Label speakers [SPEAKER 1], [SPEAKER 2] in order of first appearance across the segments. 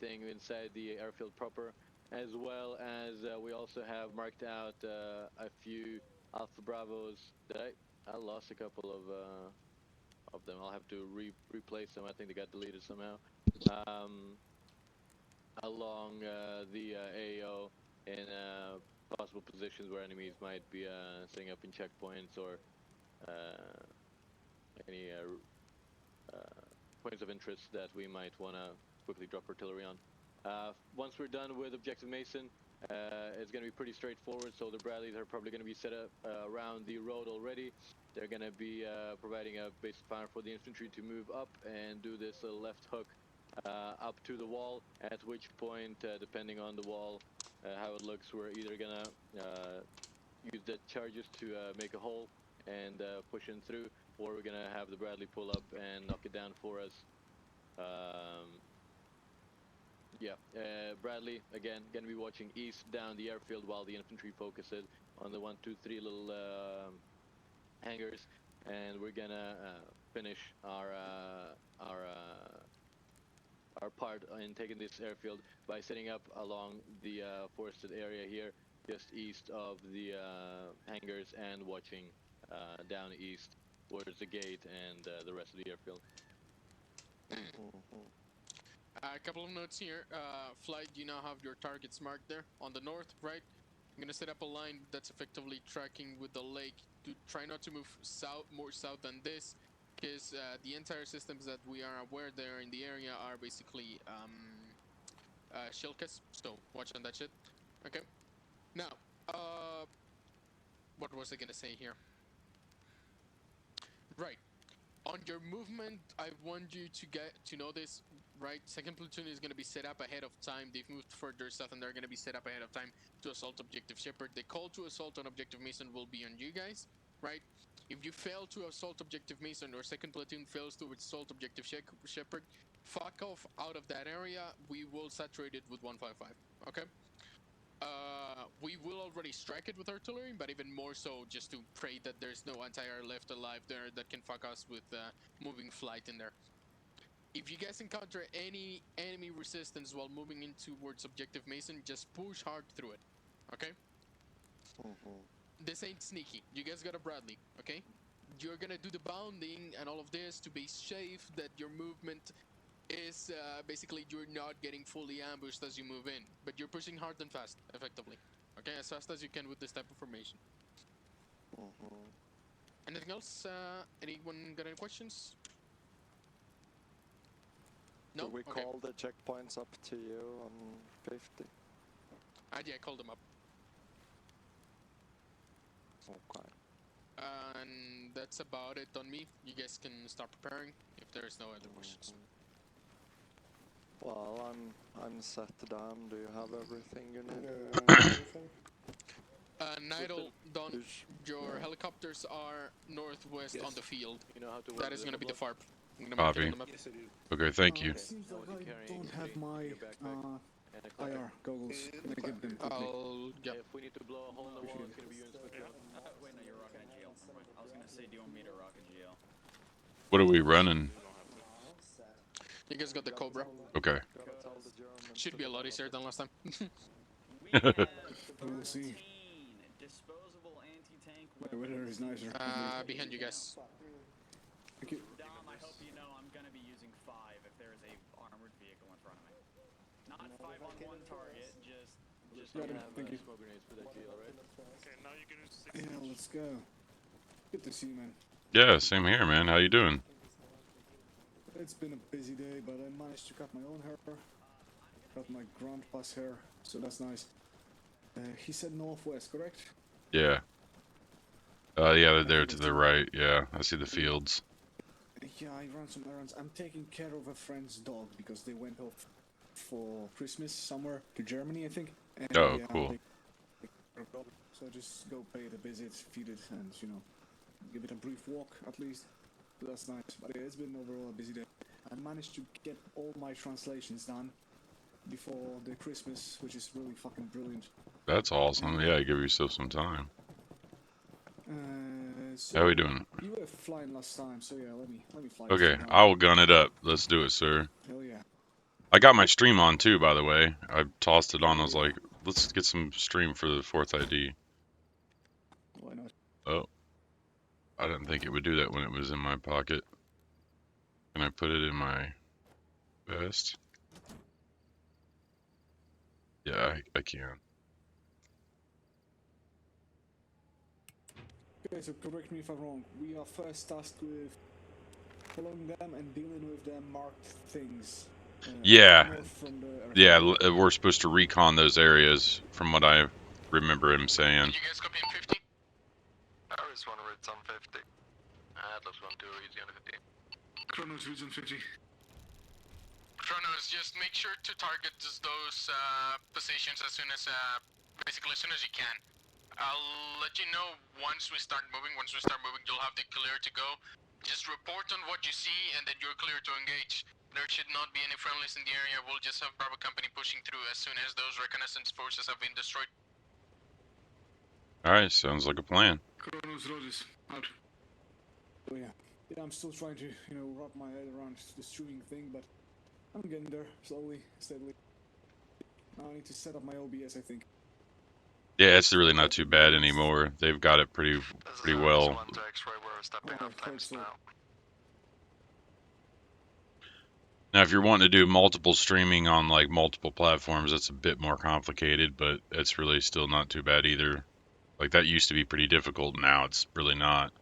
[SPEAKER 1] anything inside the airfield proper, as well as we also have marked out a few Alpha Bravos. I lost a couple of them. I'll have to replace them. I think they got deleted somehow. Along the AO in possible positions where enemies might be setting up in checkpoints or any points of interest that we might want to quickly drop artillery on. Once we're done with Objective Mason, it's going to be pretty straightforward, so the Bradleys are probably going to be set up around the road already. They're going to be providing a basic fire for the infantry to move up and do this left hook up to the wall, at which point, depending on the wall, how it looks, we're either going to use the charges to make a hole and push in through, or we're going to have the Bradley pull up and knock it down for us. Bradley, again, going to be watching east down the airfield while the infantry focuses on the 1, 2, 3 little hangars, and we're going to finish our part in taking this airfield by setting up along the forested area here, just east of the hangars, and watching down east towards the gate and the rest of the airfield.
[SPEAKER 2] A couple of notes here. Flight, you now have your targets marked there on the north, right? I'm gonna set up a line that's effectively tracking with the lake to try not to move south, more south than this, because the entire systems that we are aware there in the area are basically shilkas, so watch on that shit. Okay. Now, what was I gonna say here? Right. On your movement, I want you to get to know this, right? Second platoon is going to be set up ahead of time. They've moved further south and they're going to be set up ahead of time to assault Objective Shepherd. The call to assault on Objective Mason will be on you guys, right? If you fail to assault Objective Mason or second platoon fails to assault Objective Shepherd, fuck off out of that area. We will saturate it with 155, okay? We will already strike it with artillery, but even more so just to pray that there's no anti-air left alive there that can fuck us with moving flight in there. If you guys encounter any enemy resistance while moving in towards Objective Mason, just push hard through it, okay? This ain't sneaky. You guys got a Bradley, okay? You're gonna do the bounding and all of this to be safe that your movement is basically you're not getting fully ambushed as you move in, but you're pushing hard and fast, effectively. Okay, as fast as you can with this type of formation. Anything else? Anyone got any questions? No?
[SPEAKER 3] Do we call the checkpoints up to you on 50?
[SPEAKER 2] Yeah, I called them up.
[SPEAKER 3] Okay.
[SPEAKER 2] And that's about it on me. You guys can start preparing if there's no other questions.
[SPEAKER 3] Well, I'm set down. Do you have everything you need?
[SPEAKER 2] Nidal, Don, your helicopters are northwest on the field.
[SPEAKER 1] You know how to
[SPEAKER 2] That is going to be the FARP.
[SPEAKER 4] Copy.
[SPEAKER 5] Yes, I do.
[SPEAKER 4] Okay, thank you.
[SPEAKER 6] Seems like I don't have my IR goggles. Can I get them quickly?
[SPEAKER 2] Yep.
[SPEAKER 1] If we need to blow a hole in the wall, it's going to be you and Smith.
[SPEAKER 7] Wait, no, you're rocking a GL. I was gonna say, do you want me to rock a GL?
[SPEAKER 4] What are we running?
[SPEAKER 2] You guys got the Cobra.
[SPEAKER 4] Okay.
[SPEAKER 2] Should be a lot easier than last time.
[SPEAKER 7] We have
[SPEAKER 6] We'll see.
[SPEAKER 7] 14 disposable anti-tank
[SPEAKER 6] The weather is nicer.
[SPEAKER 2] Behind you guys.
[SPEAKER 6] Thank you.
[SPEAKER 7] Dom, I hope you know I'm gonna be using 5 if there is a armored vehicle in front of me. Not 5 on one target, just
[SPEAKER 6] Got it. Thank you.
[SPEAKER 1] Smoke grenades for that GL, right?
[SPEAKER 5] Okay, now you can use 6
[SPEAKER 6] Yeah, let's go. Good to see you, man.
[SPEAKER 4] Yeah, same here, man. How you doing?
[SPEAKER 6] It's been a busy day, but I managed to cut my own hair. Cut my grandpa's hair, so that's nice. He said northwest, correct?
[SPEAKER 4] Yeah. Yeah, they're there to the right. Yeah, I see the fields.
[SPEAKER 6] Yeah, I ran some errands. I'm taking care of a friend's dog because they went off for Christmas somewhere to Germany, I think. And,
[SPEAKER 4] Oh,
[SPEAKER 6] yeah,
[SPEAKER 4] cool.
[SPEAKER 6] So just go pay the visit, feed it, and give it a brief walk at least. So that's nice. But yeah, it's been overall a busy day. I managed to get all my translations done before the Christmas, which is really fucking brilliant.
[SPEAKER 4] That's awesome. Yeah, give yourself some time.
[SPEAKER 6] So
[SPEAKER 4] How we doing?
[SPEAKER 6] You were flying last time, so yeah, let me fly.
[SPEAKER 4] Okay,
[SPEAKER 6] this time.
[SPEAKER 4] I will gun it up. Let's do it, sir.
[SPEAKER 6] Hell yeah.
[SPEAKER 4] I got my stream on too, by the way. I tossed it on. I was like, let's get some stream for the 4th ID.
[SPEAKER 6] Why not?
[SPEAKER 4] Oh, I didn't think it would do that when it was in my pocket. Can I put it in my vest? Yeah, I can.
[SPEAKER 6] Okay, so correct me if I'm wrong. We are first tasked with following them and dealing with the marked things.
[SPEAKER 4] Yeah,
[SPEAKER 6] north from the
[SPEAKER 4] yeah,
[SPEAKER 6] airfield.
[SPEAKER 4] we're supposed to recon those areas from what I remember him saying.
[SPEAKER 2] Did you guys copy in 50?
[SPEAKER 3] Paris 1 reads on 50.
[SPEAKER 1] Atlas 1-2 easy on 50.
[SPEAKER 6] Chronos region 50.
[SPEAKER 2] Chronos, just make sure to target just those positions as soon as, basically as soon as you can. I'll let you know once we start moving. Once we start moving, you'll have the clear to go. Just report on what you see, and then you're clear to engage. There should not be any friendlies in the area. We'll just have Bravo Company pushing through as soon as those reconnaissance forces have been destroyed.
[SPEAKER 4] Alright, sounds like a plan.
[SPEAKER 6] Chronos Rogers, out. Oh yeah. Yeah, I'm still trying to, wrap my head around the streaming thing, but I'm getting there, slowly, steadily. Now I need to set up my OBS, I think.
[SPEAKER 4] Yeah, it's really not too bad anymore. They've got it pretty well.
[SPEAKER 3] One to X-ray, we're stepping up times now.
[SPEAKER 4] Now, if you're wanting to do multiple streaming on like multiple platforms, that's a bit more complicated, but it's really still not too bad either. Like that used to be pretty difficult. Now it's really not.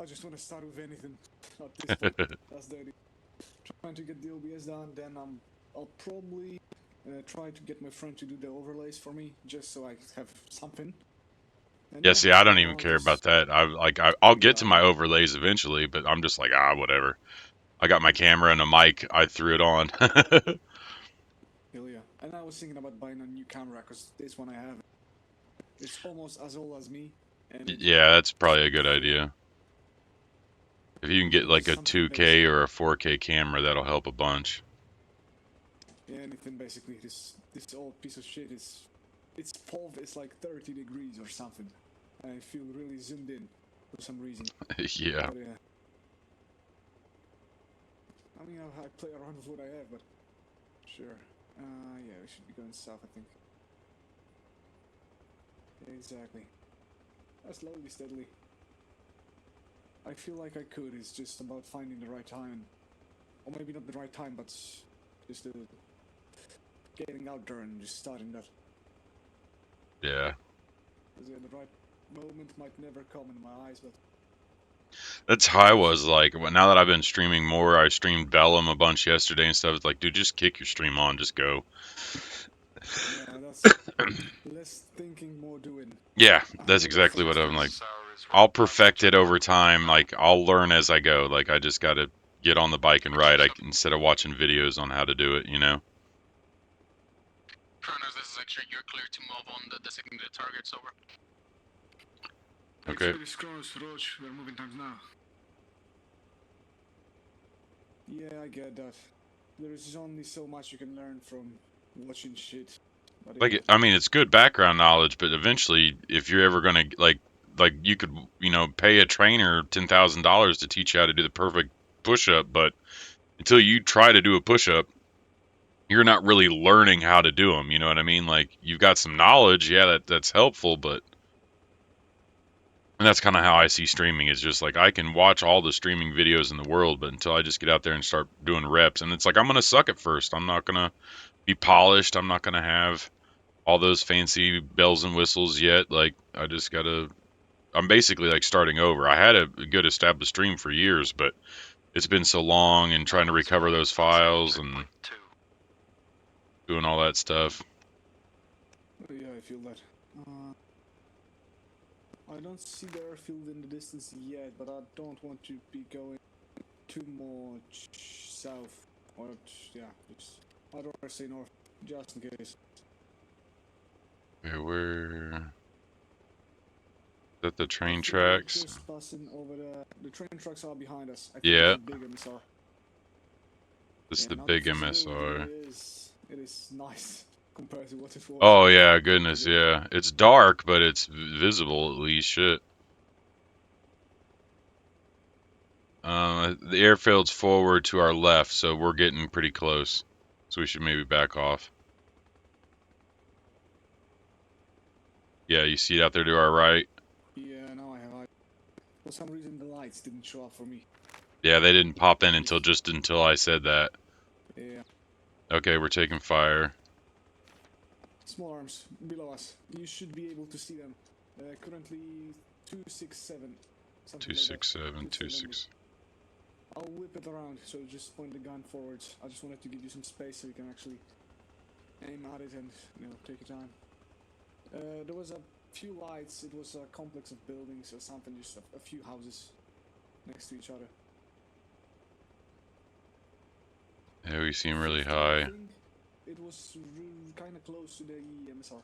[SPEAKER 6] I just want to start with anything at this point. That's the idea. Trying to get the OBS done, then I'll probably try to get my friend to do the overlays for me, just so I have something. And
[SPEAKER 4] Yeah, see, I don't even
[SPEAKER 6] I'll
[SPEAKER 4] care
[SPEAKER 6] just-
[SPEAKER 4] about that. I'll get to my overlays eventually, but I'm just like, whatever. I got my camera and a mic. I threw it on.
[SPEAKER 6] Hell yeah. And I was thinking about buying a new camera, because this one I have, it's almost as old as me. And
[SPEAKER 4] Yeah, that's probably a good idea. If you can get like a
[SPEAKER 6] something
[SPEAKER 4] 2K or a 4K camera, that'll help a bunch.
[SPEAKER 6] Yeah, anything basically. This old piece of shit is, its POV is like 30 degrees or something. I feel really zoomed in for some reason.
[SPEAKER 4] Yeah.
[SPEAKER 6] But yeah. I mean, I play around with what I have, but sure. Yeah, we should be going south, I think. Yeah, exactly. Slowly, steadily. I feel like I could. It's just about finding the right time, or maybe not the right time, but just getting out there and just starting that.
[SPEAKER 4] Yeah.
[SPEAKER 6] Because the right moment might never come in my eyes, but
[SPEAKER 4] That's how I was like. Now that I've been streaming more, I streamed Bellum a bunch yesterday and stuff. It's like, dude, just kick your stream on, just go.
[SPEAKER 6] yeah, that's less thinking, more doing.
[SPEAKER 4] Yeah, that's exactly what I'm like. I'll perfect it over time. Like I'll learn as I go. Like I just gotta get on the bike and ride. Instead of watching videos on how to do it,
[SPEAKER 2] Chronos, this is actually you're clear to move on the designated targets over.
[SPEAKER 4] Okay.
[SPEAKER 6] Chronos, Roach, we're moving times now. Yeah, I get that. There's only so much you can learn from watching shit.
[SPEAKER 4] Like, I mean, it's good background knowledge, but eventually, if you're ever gonna like you could, pay a trainer $10,000 to teach you how to do the perfect push-up, but until you try to do a push-up, you're not really learning how to do them. You know what I mean? Like, you've got some knowledge, yeah, that's helpful, but and that's kind of how I see streaming. Is just like I can watch all the streaming videos in the world, but until I just get out there and start doing reps, and it's like I'm gonna suck at first. I'm not gonna be polished. I'm not gonna have all those fancy bells and whistles yet. Like I'm basically like starting over. I had a good established stream for years, but it's been so long and trying to recover those files and doing all that stuff.
[SPEAKER 6] Yeah, I feel that. I don't see the airfield in the distance yet, but I don't want to be going too much south. Or, yeah, I'd rather stay north, just in case.
[SPEAKER 4] Okay, where? Is that the train
[SPEAKER 6] I think
[SPEAKER 4] tracks?
[SPEAKER 6] we're just passing over the train tracks are behind us. I think
[SPEAKER 4] Yeah.
[SPEAKER 6] it's a big MSR.
[SPEAKER 4] This is
[SPEAKER 6] Yeah,
[SPEAKER 4] the
[SPEAKER 6] now
[SPEAKER 4] big
[SPEAKER 6] visibility
[SPEAKER 4] MSR.
[SPEAKER 6] It is nice compared to what it was.
[SPEAKER 4] Oh yeah, goodness, yeah. It's dark, but it's visible at least. Shit. The airfield's forward to our left, so we're getting pretty close. So we should maybe back off. Yeah, you see it out there to our right?
[SPEAKER 6] Yeah, now I have. For some reason, the lights didn't show up for me.
[SPEAKER 4] Yeah, they didn't pop in until I said that.
[SPEAKER 6] Yeah.
[SPEAKER 4] Okay, we're taking fire.
[SPEAKER 6] Small arms below us. You should be able to see them. Currently 267.
[SPEAKER 4] 267, 26.
[SPEAKER 6] I'll whip it around, so just point the gun forwards. I just wanted to give you some space so you can actually aim at it and, you know, take your time. There was a few lights. It was a complex of buildings or something, just a few houses next to each other.
[SPEAKER 4] Yeah, we seem really high.
[SPEAKER 6] It was kind of close to the MSR.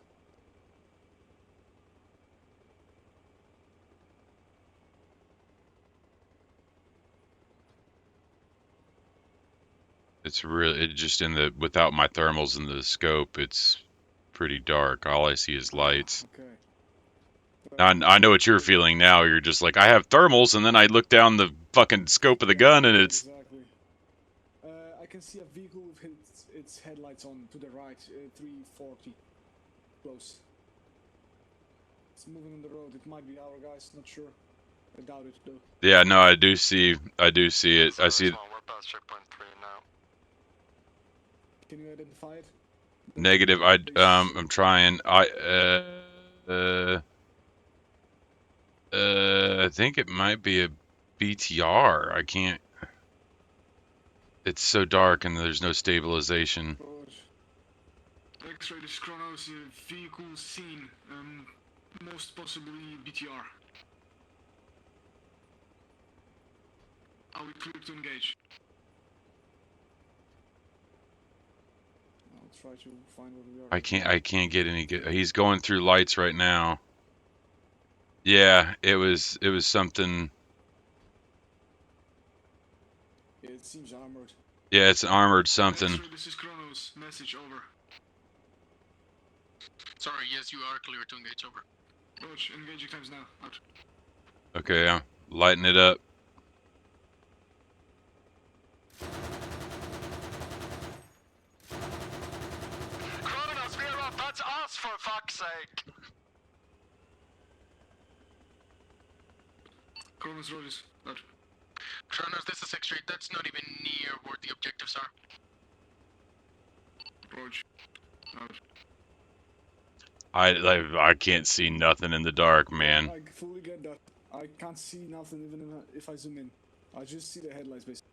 [SPEAKER 4] It's really just without my thermals in the scope, it's pretty dark. All I see is lights.
[SPEAKER 6] Okay.
[SPEAKER 4] I know what you're feeling now. You're just like, I have thermals, and then I look down the fucking scope of the gun, and it's...
[SPEAKER 6] Exactly. I can see a vehicle with its headlights on to the right, 340. Close. It's moving on the road. It might be our guys, not sure. I doubt it, though.
[SPEAKER 4] Yeah, no, I do see it. I see it.
[SPEAKER 3] We're past checkpoint 3 now.
[SPEAKER 6] Can you identify it?
[SPEAKER 4] Negative. I'm trying. I think it might be a BTR. I can't. It's so dark and there's no stabilization.
[SPEAKER 6] X-ray, this Chronos vehicle seen. Most possibly BTR. Are we clear to engage? I'll try to find where we are.
[SPEAKER 4] I can't get any good. He's going through lights right now. Yeah, it was something.
[SPEAKER 6] It seems armored.
[SPEAKER 4] Yeah, it's armored something.
[SPEAKER 6] X-ray, this is Chronos. Message over.
[SPEAKER 2] Sorry, yes, you are clear to engage, over.
[SPEAKER 6] Roach, engaging times now. Out.
[SPEAKER 4] Okay, I'm lighting it up.
[SPEAKER 3] Chronos, veer up! That's us, for fuck's sake!
[SPEAKER 6] Chronos, Rogers. Out.
[SPEAKER 2] Kronos, this is X-ray. That's not even near where the objectives are.
[SPEAKER 6] Roach. Out.
[SPEAKER 4] I can't see nothing in the dark, man.
[SPEAKER 6] I fully get that. I can't see nothing even if I zoom in. I just see the headlights basically.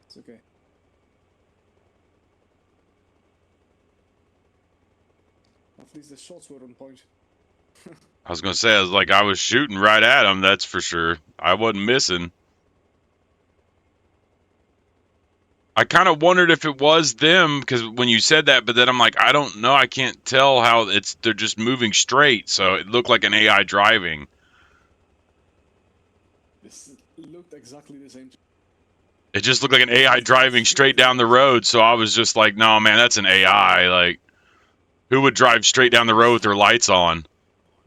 [SPEAKER 6] It's okay. At least the shots were on point.
[SPEAKER 4] I was gonna say, I was shooting right at him. That's for sure. I wasn't missing. I kind of wondered if it was them because when you said that, but then I'm like, I don't know. I can't tell how they're just moving straight. So it looked like an AI driving.
[SPEAKER 6] This looked exactly the same.
[SPEAKER 4] It just looked like an AI driving straight down the road. So I was just like, no, man, that's an AI. Like, who would drive straight down the road with their lights on?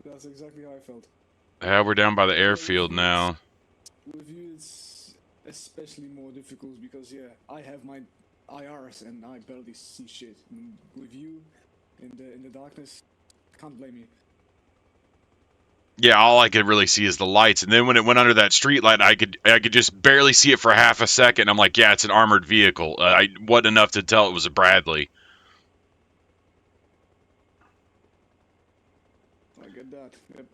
[SPEAKER 6] That's exactly how I felt.
[SPEAKER 4] Yeah, we're down by the airfield now.
[SPEAKER 6] With you, it's especially more difficult because, yeah, I have my IRs and I barely see shit. And with you, in the darkness, can't blame you.
[SPEAKER 4] Yeah, all I could really see is the lights, and then when it went under that street light, I could just barely see it for half a second. I'm like, yeah, it's an armored vehicle. I wasn't enough to tell it was a Bradley.
[SPEAKER 6] I get that. Yep.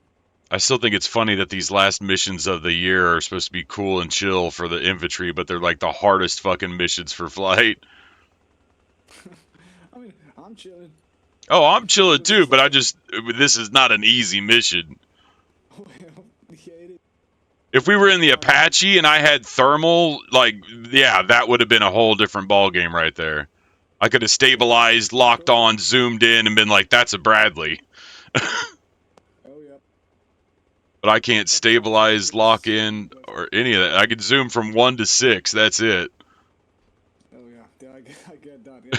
[SPEAKER 4] I still think it's funny that these last missions of the year are supposed to be cool and chill for the infantry, but they're like the hardest fucking missions for flight.
[SPEAKER 6] I mean, I'm chilling.
[SPEAKER 4] Oh, I'm chilling too, but this is not an easy mission.
[SPEAKER 6] Well, yeah, it is.
[SPEAKER 4] If we were in the Apache and I had thermal, yeah, that would have been a whole different ball game right there. I could have stabilized, locked on, zoomed in, and been like, that's a Bradley.
[SPEAKER 6] Oh, yeah.
[SPEAKER 4] But I can't stabilize, lock in, or any of that. I could zoom from 1 to 6. That's it.
[SPEAKER 6] Oh, yeah. I get that. Yeah.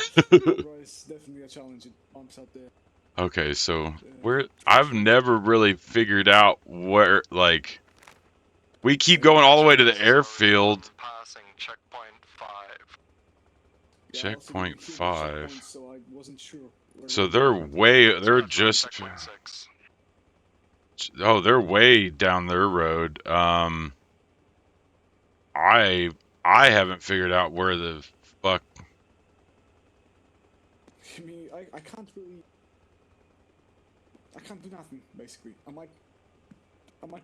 [SPEAKER 6] It's definitely a challenge. It bumps up there.
[SPEAKER 4] Okay, so I've never really figured out where, We keep going all the way to the airfield.
[SPEAKER 3] Passing checkpoint 5.
[SPEAKER 6] Yeah, I also didn't
[SPEAKER 4] Checkpoint
[SPEAKER 6] hear the
[SPEAKER 4] 5.
[SPEAKER 6] checkpoints, so I wasn't sure. Where
[SPEAKER 4] So
[SPEAKER 6] they were.
[SPEAKER 4] they're just,
[SPEAKER 3] Checkpoint 6.
[SPEAKER 4] oh, they're way down their road. I haven't figured out where the fuck.
[SPEAKER 6] I mean, I can't really. I can't do nothing basically. I might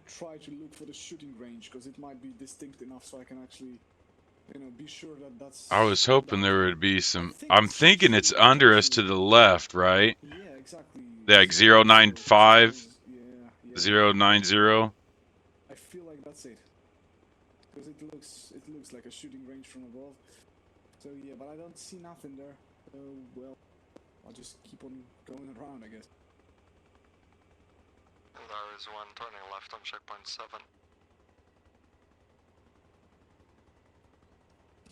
[SPEAKER 6] try to look for the shooting range because it might be distinct enough so I can actually, be sure that that's.
[SPEAKER 4] I was hoping
[SPEAKER 6] that.
[SPEAKER 4] there would be some.
[SPEAKER 6] think
[SPEAKER 4] I'm
[SPEAKER 6] it's some
[SPEAKER 4] thinking it's
[SPEAKER 6] shooting range,
[SPEAKER 4] under us to
[SPEAKER 6] actually.
[SPEAKER 4] the left, right?
[SPEAKER 6] Yeah, exactly.
[SPEAKER 4] Like
[SPEAKER 6] 090,
[SPEAKER 4] 095,
[SPEAKER 6] yeah.
[SPEAKER 4] 090.
[SPEAKER 6] I feel like that's it. Because it looks like a shooting range from above. So yeah, but I don't see nothing there. So well, I'll just keep on going around, I guess.
[SPEAKER 3] There is one turning left on checkpoint 7.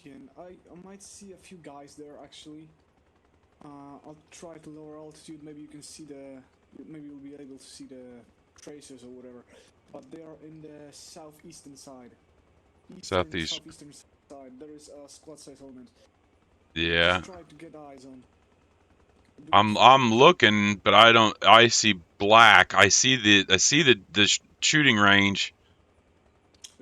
[SPEAKER 6] Yeah, and I might see a few guys there actually. I'll try to lower altitude. Maybe you can see maybe you'll be able to see the tracers or whatever. But they are in the southeastern side. Southeastern side. There is a squad site element.
[SPEAKER 4] Yeah.
[SPEAKER 6] Just try to get eyes on.
[SPEAKER 4] I'm looking, but I don't. I see black. I see the shooting range.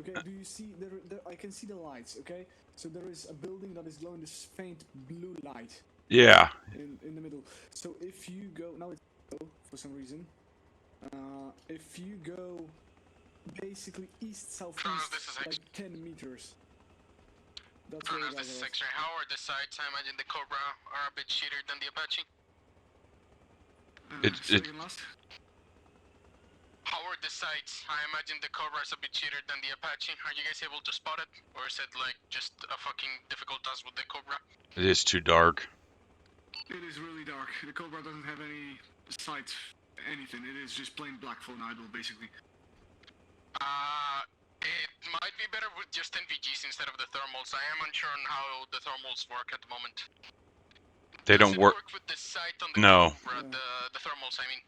[SPEAKER 6] Okay, do you see there? I can see the lights. Okay, so there is a building that is glowing this faint blue light.
[SPEAKER 4] Yeah.
[SPEAKER 6] In the middle. So if you go now, it's low for some reason. If you go basically east southeast, like 10 meters. That's where you guys
[SPEAKER 2] This is
[SPEAKER 6] are.
[SPEAKER 2] X-ray. How are the sights? I imagine the Cobra are a bit shittier than the Apache.
[SPEAKER 6] Second last.
[SPEAKER 2] How are the sights? I imagine the Cobra is a bit shittier than the Apache. Are you guys able to spot it? Or is it like just a fucking difficult task with the Cobra?
[SPEAKER 4] It is too dark.
[SPEAKER 6] It is really dark. The Cobra doesn't have any sights, anything. It is just plain black phone idle, basically.
[SPEAKER 2] It might be better with just NVGs instead of the thermals. I am unsure on how the thermals work at the moment.
[SPEAKER 4] They
[SPEAKER 2] Does
[SPEAKER 4] don't
[SPEAKER 2] it
[SPEAKER 4] work.
[SPEAKER 2] With the sight on the
[SPEAKER 4] No.
[SPEAKER 2] Cobra, the thermals, I mean.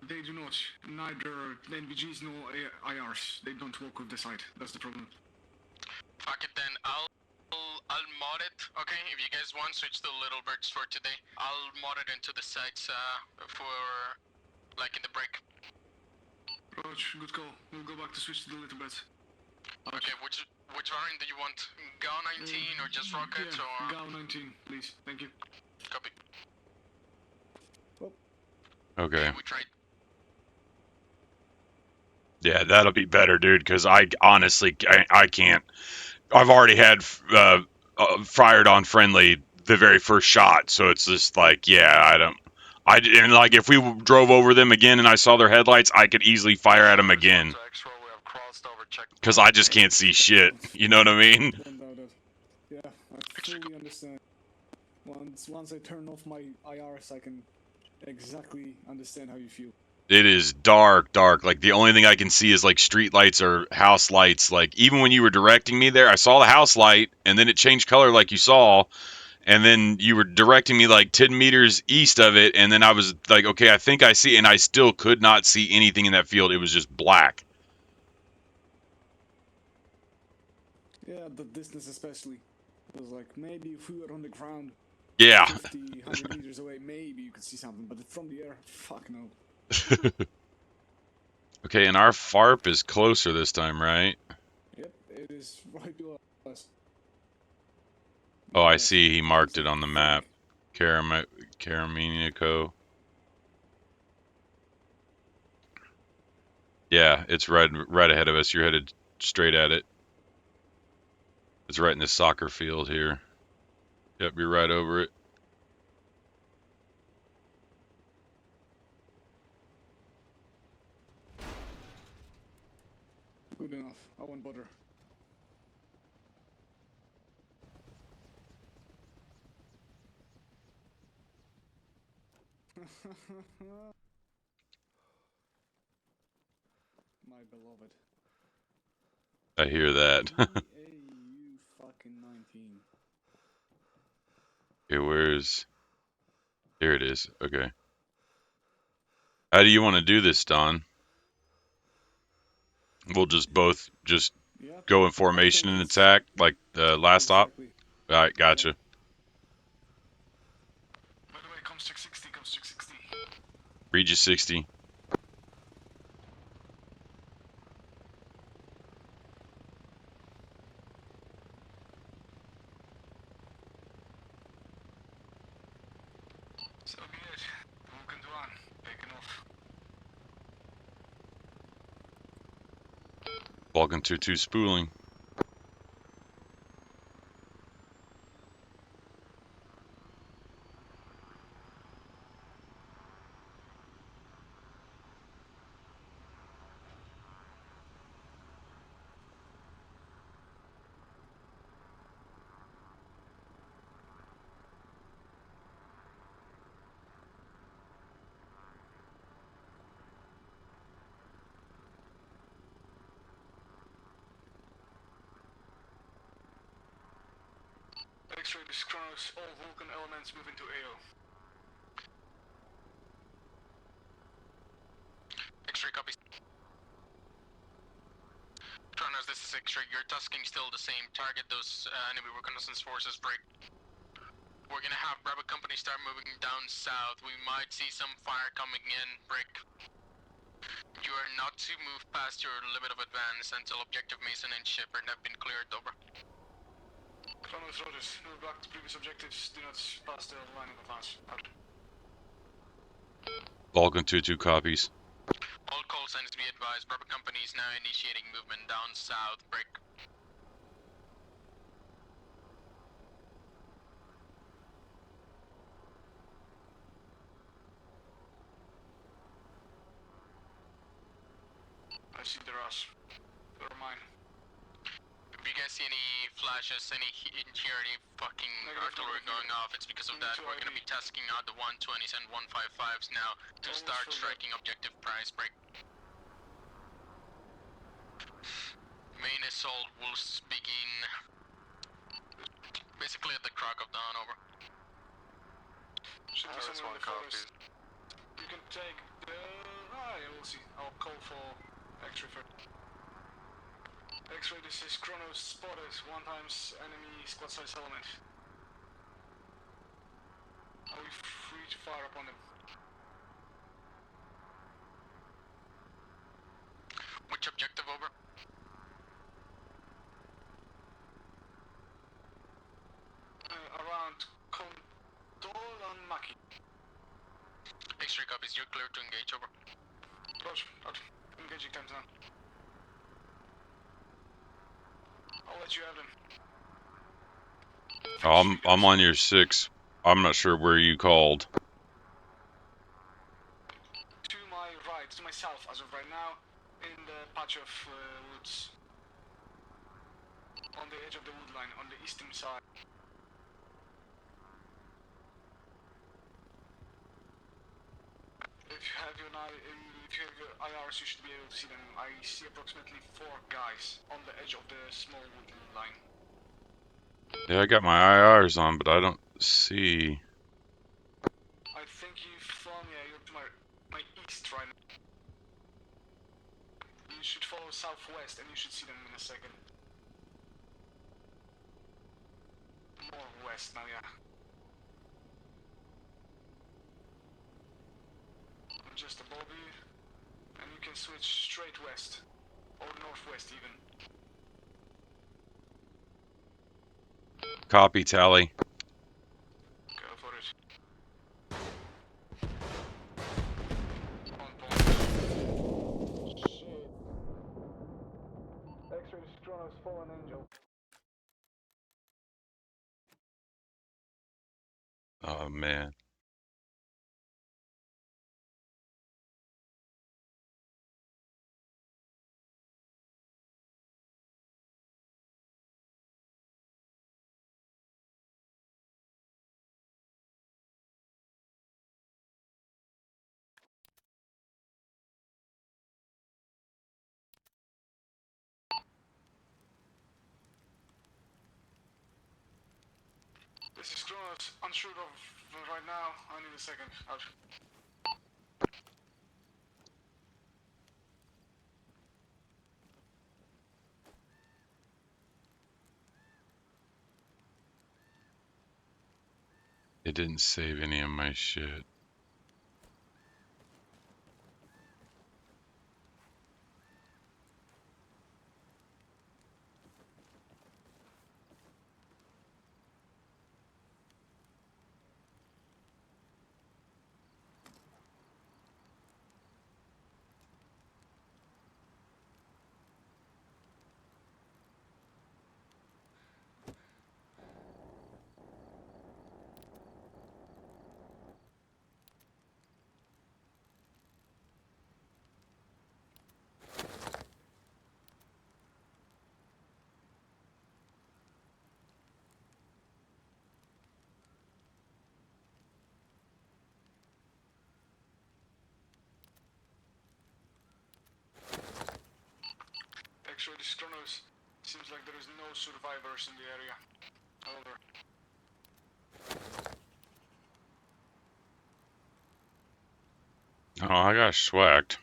[SPEAKER 6] They do not. Neither NVGs nor IRs. They don't work with the sight. That's the problem.
[SPEAKER 2] Fuck it then. I'll mod it. Okay, if you guys want, switch to Little Birds for today. I'll mod it into the sites for like in the break.
[SPEAKER 6] Roach, good call. We'll go back to switch to the Little Birds.
[SPEAKER 2] Okay, which variant do you want? GAU 19 or just rockets or?
[SPEAKER 6] GAU 19, please. Thank you.
[SPEAKER 2] Copy.
[SPEAKER 4] Okay.
[SPEAKER 2] We tried.
[SPEAKER 4] Yeah, that'll be better, dude. Because I honestly, I can't. I've already had fired on friendly the very first shot, so it's just like, yeah, I don't. And like if we drove over them again and I saw their headlights, I could easily fire at them again. Because I just can't see shit. You know what I mean?
[SPEAKER 6] Yeah, I fully understand. Once I turn off my IRs, I can exactly understand how you feel.
[SPEAKER 4] It is dark. Like the only thing I can see is like street lights or house lights. Like even when you were directing me there, I saw the house light and then it changed color like you saw. And then you were directing me like 10 meters east of it. And then I was like, okay, I think I see. And I still could not see anything in that field. It was just black.
[SPEAKER 6] Yeah, the distance especially. It was like, maybe if we were on the ground,
[SPEAKER 4] Yeah.
[SPEAKER 6] 50, 100 meters away, maybe you could see something. But from the air, fuck no.
[SPEAKER 4] Okay, and our FARP is closer this time, right?
[SPEAKER 6] Yep, it is right below us.
[SPEAKER 4] Oh, I see. He marked it on the map. Karaminico. Yeah, it's right ahead of us. You're headed straight at it. It's right in this soccer field here. Yep, you're right over it.
[SPEAKER 6] Good enough. I won't bother. My beloved.
[SPEAKER 4] I hear that.
[SPEAKER 6] you fucking 19.
[SPEAKER 4] Okay, where's... Here it is. Okay. How do you want to do this, Don? We'll just both just
[SPEAKER 6] Yeah.
[SPEAKER 4] go in
[SPEAKER 6] I
[SPEAKER 4] formation
[SPEAKER 6] think
[SPEAKER 4] and
[SPEAKER 6] it's
[SPEAKER 4] attack like the last stop.
[SPEAKER 6] exactly.
[SPEAKER 4] All right, gotcha.
[SPEAKER 5] By the way, comes check 60, comes check 60.
[SPEAKER 4] Regis 60.
[SPEAKER 5] So be it. Vulcan 1, taken off.
[SPEAKER 4] Vulcan 2-2 spooling.
[SPEAKER 5] X-ray this Kronos, all Vulcan elements move into AO.
[SPEAKER 2] X-ray copies. Kronos, this is X-ray. You're tasking still the same. Target those enemy reconnaissance forces. Break. We're gonna have Bravo Company start moving down south. We might see some fire coming in. Break. You are not to move past your limit of advance until Objective Mason and Shepard have been cleared. Over.
[SPEAKER 5] Kronos, Rogers, move back to previous objectives. Do not pass the line of advance. Out.
[SPEAKER 4] Vulcan 2-2 copies.
[SPEAKER 2] All call signs be advised. Bravo Company is now initiating movement down south. Break.
[SPEAKER 5] I see the Ras. They're mine.
[SPEAKER 2] If you guys see any flashes, any hear any fucking
[SPEAKER 5] Negative,
[SPEAKER 2] artillery
[SPEAKER 5] negative.
[SPEAKER 2] going off, it's because of that.
[SPEAKER 5] Two
[SPEAKER 2] We're gonna
[SPEAKER 5] ID.
[SPEAKER 2] be tasking out the 120s and 155s now to
[SPEAKER 5] Almost
[SPEAKER 2] start
[SPEAKER 5] filled up.
[SPEAKER 2] striking objective price break. Main assault will begin basically at the crack of dawn. Over.
[SPEAKER 5] Should be somewhere in the forest. You can take the... yeah, we'll see. I'll call for X-ray first. X-ray, this is Kronos spotted. 1 times enemy squad size element. Are we free to fire upon them?
[SPEAKER 2] Which objective? Over.
[SPEAKER 5] Around Condor and Maki.
[SPEAKER 2] X-ray copies. You're clear to engage. Over.
[SPEAKER 5] Roger, out. Engaging times now. I'll let you have them.
[SPEAKER 4] I'm on your 6. I'm not sure where you called.
[SPEAKER 5] To my right, to my south as of right now, in the patch of woods. On the edge of the wood line, on the eastern side. If you have your IRs, you should be able to see them. I see approximately 4 guys on the edge of the small wood line.
[SPEAKER 4] Yeah, I got my IRs on, but I don't see.
[SPEAKER 5] I think you've flown, yeah, you're to my east right now. You should follow southwest and you should see them in a second. More west now, yeah. Just above you, and you can switch straight west, or northwest even.
[SPEAKER 4] Copy, Tally.
[SPEAKER 5] Go for it. On point. Shit. X-ray Kronos, fallen angel.
[SPEAKER 4] Oh, man.
[SPEAKER 5] This is Kronos, unsure of right now. I need a second. Out.
[SPEAKER 4] It didn't save any of my shit.
[SPEAKER 5] X-ray, this is Kronos. Seems like there is no survivors in the area. Over.
[SPEAKER 4] Oh, I got schwacked.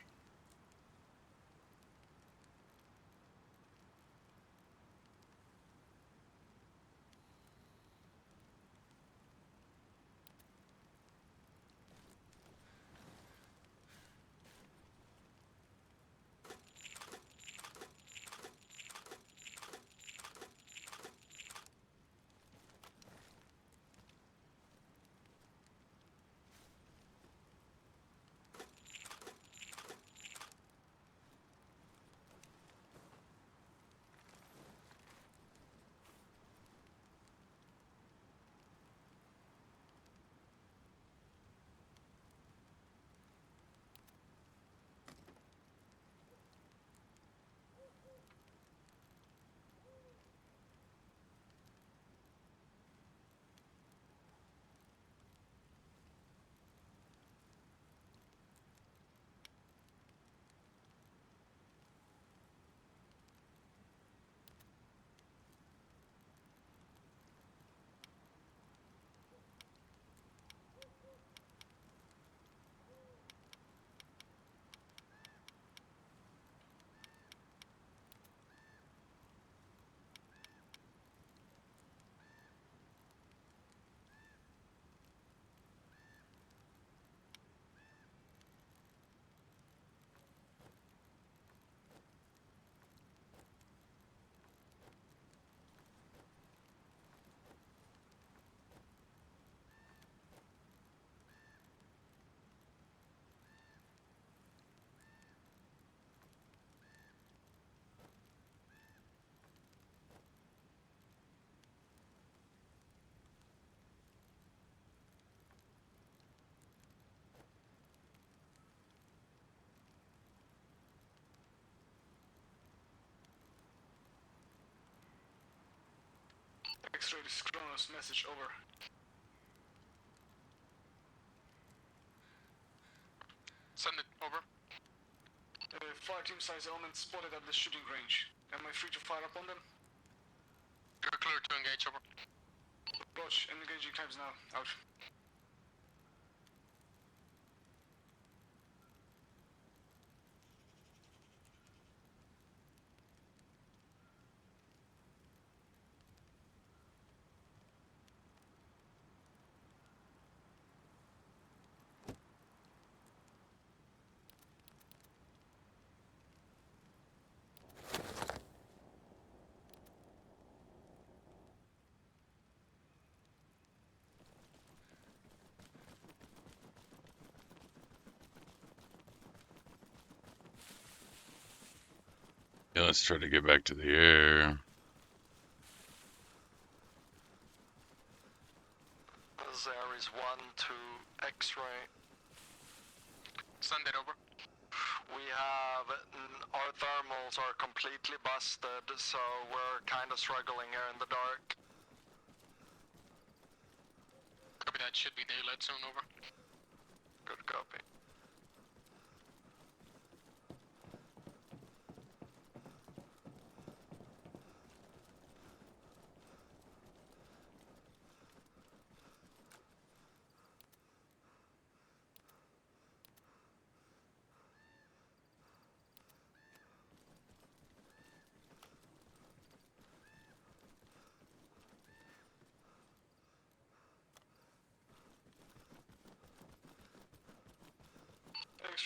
[SPEAKER 5] X-ray, this is Kronos. Message over.
[SPEAKER 2] Send it over.
[SPEAKER 5] Fire team size elements spotted at the shooting range. Am I free to fire upon them?
[SPEAKER 2] You're clear to engage, over.
[SPEAKER 5] Roach, engaging times now. Out.
[SPEAKER 4] Yeah, let's try to get back to the air.
[SPEAKER 3] There is 1 to X-ray.
[SPEAKER 2] Send it over.
[SPEAKER 3] We have our thermals are completely busted, so we're kind of struggling here in the dark.
[SPEAKER 2] Copy that. Should be daylight soon, over.
[SPEAKER 3] Good copy.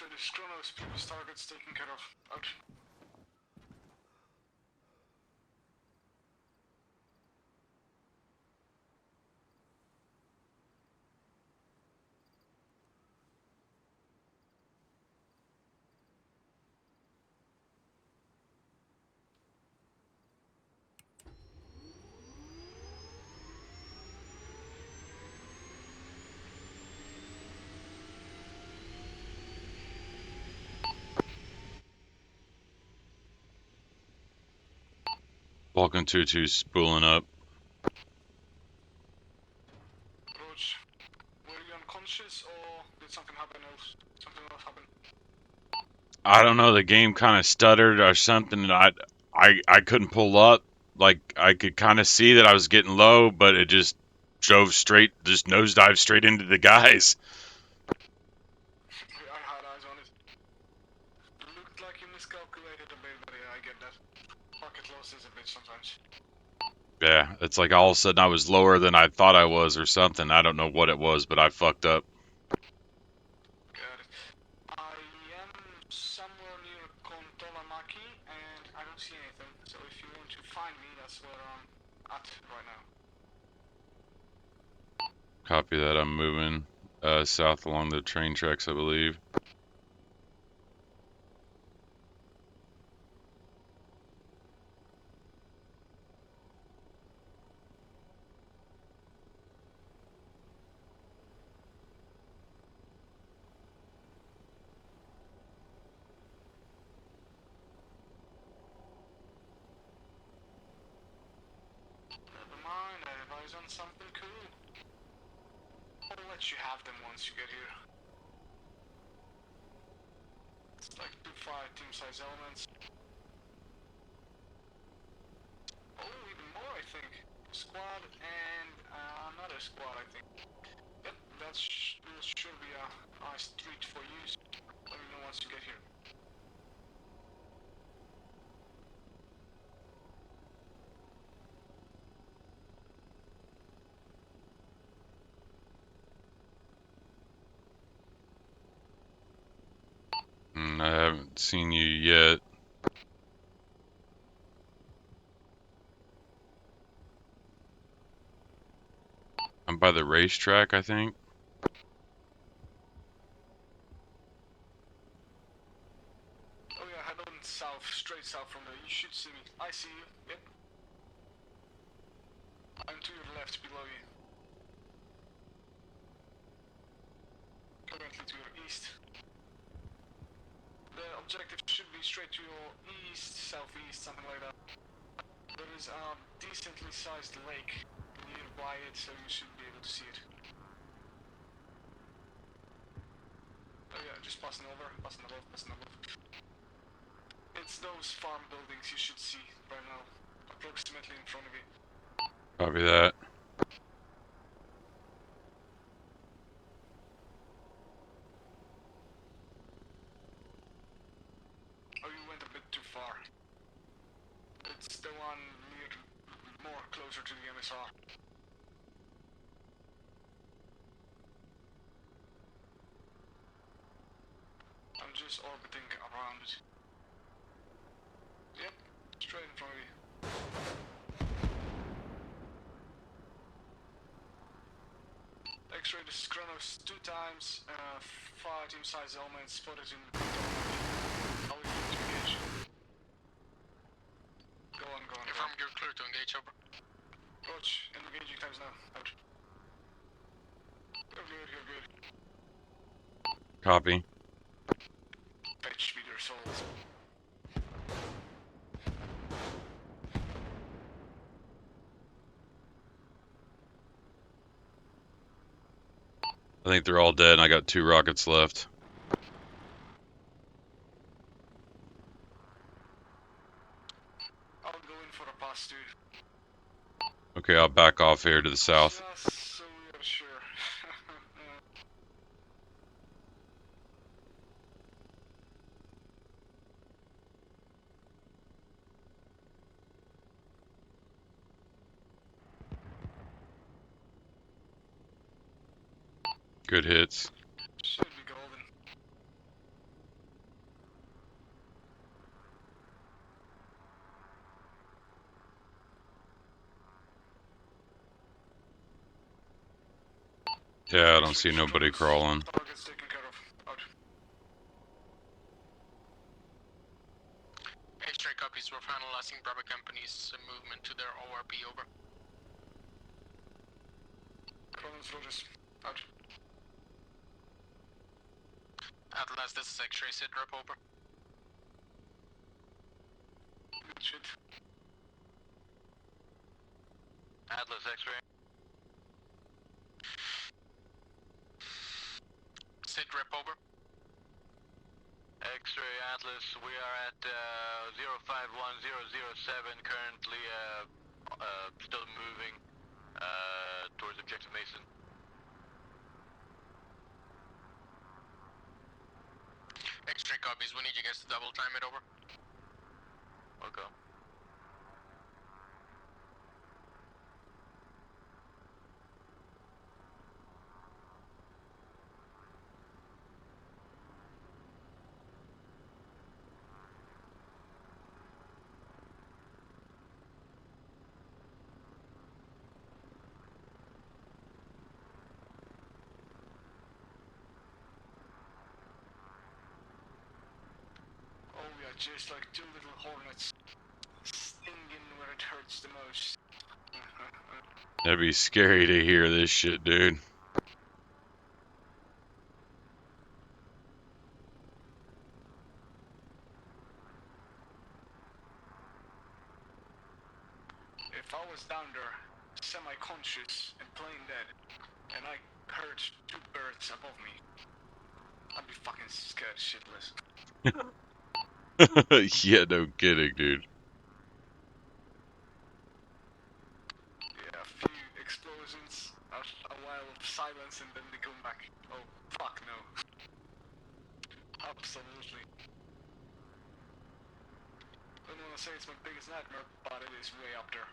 [SPEAKER 5] X-ray, this is Kronos, previous targets taken care of. Out.
[SPEAKER 4] Vulcan 2-2 spooling up.
[SPEAKER 5] Roach, were you unconscious or did something happen else? Something else happen?
[SPEAKER 4] I don't know, the game kind of stuttered or something. I couldn't pull up. Like, I could kind of see that I was getting low, but it just drove straight, just nosedived straight into the guys.
[SPEAKER 5] I had eyes on it. Looked like you miscalculated a bit, but yeah, I get that. Pocket losses a bit sometimes.
[SPEAKER 4] Yeah, it's like all of a sudden I was lower than I thought I was or something. I don't know what it was, but I fucked up.
[SPEAKER 5] Got it. I am somewhere near Kontolamaki and I don't see anything. So if you want to find me, that's where I'm at right now.
[SPEAKER 4] Copy that. I'm moving south along the train tracks, I believe.
[SPEAKER 5] Never mind, I have eyes on something cool. I'll let you have them once you get here. It's like 2-5 team size elements. Oh, even more I think. Squad and another squad I think. Yep, that should be a nice treat for you. Let me know once you get here.
[SPEAKER 4] I haven't seen you yet. I'm by the racetrack, I think.
[SPEAKER 5] Oh yeah, head on south, straight south from there. You should see me. I see you. Yep. I'm to your left, below you. Currently to your east. The objective should be straight to your east, southeast, something like that. There is a decently sized lake nearby it, so you should be able to see it. Oh yeah, just passing above. It's those farm buildings you should see right now, approximately in front of you.
[SPEAKER 4] Copy that.
[SPEAKER 5] Oh, you went a bit too far. It's the one near, more closer to the MSR. I'm just orbiting around it. Yep, straight in front of you. X-ray, this is Kronos 2 times, 5 team size elements spotted in the How are you to engage? Go on.
[SPEAKER 2] Confirm you're clear to engage, over.
[SPEAKER 5] Coach, engaging times now. Out. You're good.
[SPEAKER 4] Copy.
[SPEAKER 5] Fetch me their souls.
[SPEAKER 4] I think they're all dead and I got 2 rockets left.
[SPEAKER 5] I'll go in for a pass, dude.
[SPEAKER 4] Okay, I'll back off here to the south.
[SPEAKER 5] Just so we are sure.
[SPEAKER 4] Good hits.
[SPEAKER 5] Should be golden.
[SPEAKER 4] Yeah, I don't see nobody crawling.
[SPEAKER 5] Target's taken care of. Out.
[SPEAKER 2] X-ray copies. We're finalizing Bravo Company's movement to their ORP. Over.
[SPEAKER 5] Chronos Rogers. Out.
[SPEAKER 2] Atlas, this is X-ray. Sit rep. Over.
[SPEAKER 5] Good shit.
[SPEAKER 1] Atlas X-ray.
[SPEAKER 2] Sit rep. Over.
[SPEAKER 1] X-ray Atlas, we are at 051007, currently still moving towards Objective Mason.
[SPEAKER 2] X-ray copies. We need you guys to double time it. Over.
[SPEAKER 1] Okay.
[SPEAKER 5] Oh yeah, just like two little hornets stinging where it hurts the most.
[SPEAKER 4] That'd be scary to hear this shit, dude.
[SPEAKER 5] If I was down there, semi-conscious and plain dead, and I heard two birds above me, I'd be fucking scared shitless.
[SPEAKER 4] Yeah, no kidding, dude.
[SPEAKER 5] Yeah, a few explosions, a while of silence, and then they come back. Oh, fuck no. Absolutely. I don't want to say it's my biggest nightmare, but it is way up there.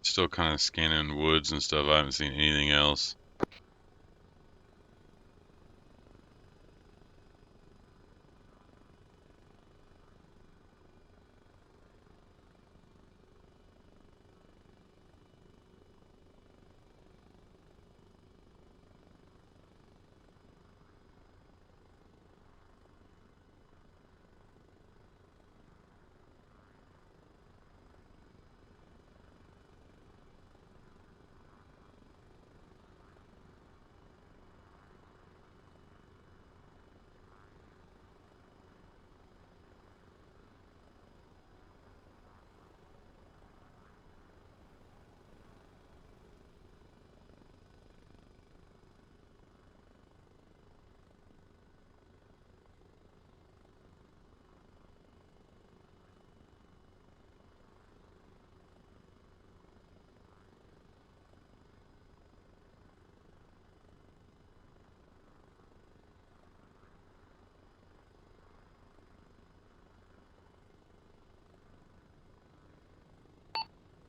[SPEAKER 4] Still kind of scanning woods and stuff. I haven't seen anything else.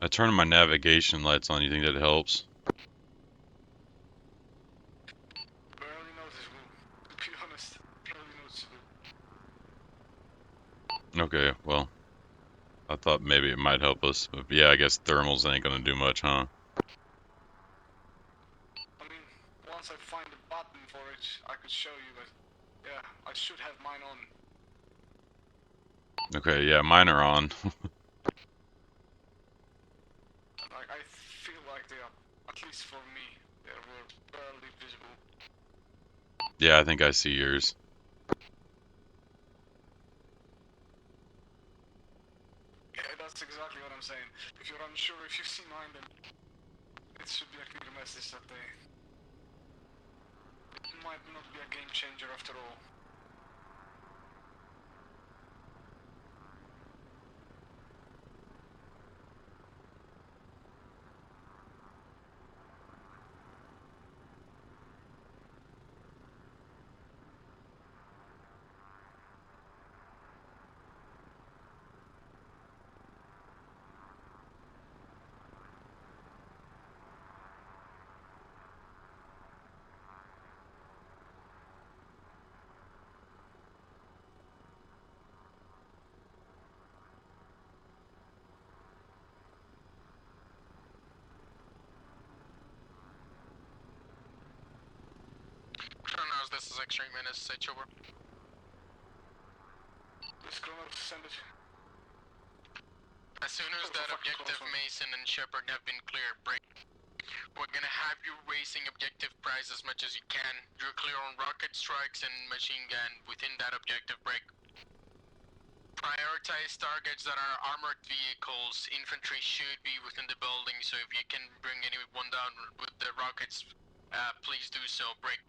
[SPEAKER 4] I turned my navigation lights on. You think that helps?
[SPEAKER 5] Barely noticeable, to be honest. Barely noticeable.
[SPEAKER 4] Okay, well, I thought maybe it might help us. But yeah, I guess thermals ain't gonna do much, huh?
[SPEAKER 5] I mean, once I find a button for it, I could show you, but yeah, I should have mine on.
[SPEAKER 4] Okay, yeah, mine are on.
[SPEAKER 5] I feel like they are At least for me, they were barely visible.
[SPEAKER 4] Yeah, I think I see yours.
[SPEAKER 5] Yeah, that's exactly what I'm saying. If you're unsure if you see mine, then it should be a clear message that they... It might not be a game changer after all.
[SPEAKER 2] Kronos, this is X-ray minus, switch over.
[SPEAKER 5] This Kronos, send it.
[SPEAKER 2] As soon as that objective Mason and Shepard have been cleared, break. We're gonna have you racing objective prize as much as you can. You're clear on rocket strikes and machine gun within that objective break. Prioritize targets that are armored vehicles. Infantry should be within the building, so if you can bring anyone down with the rockets, please do so. Break.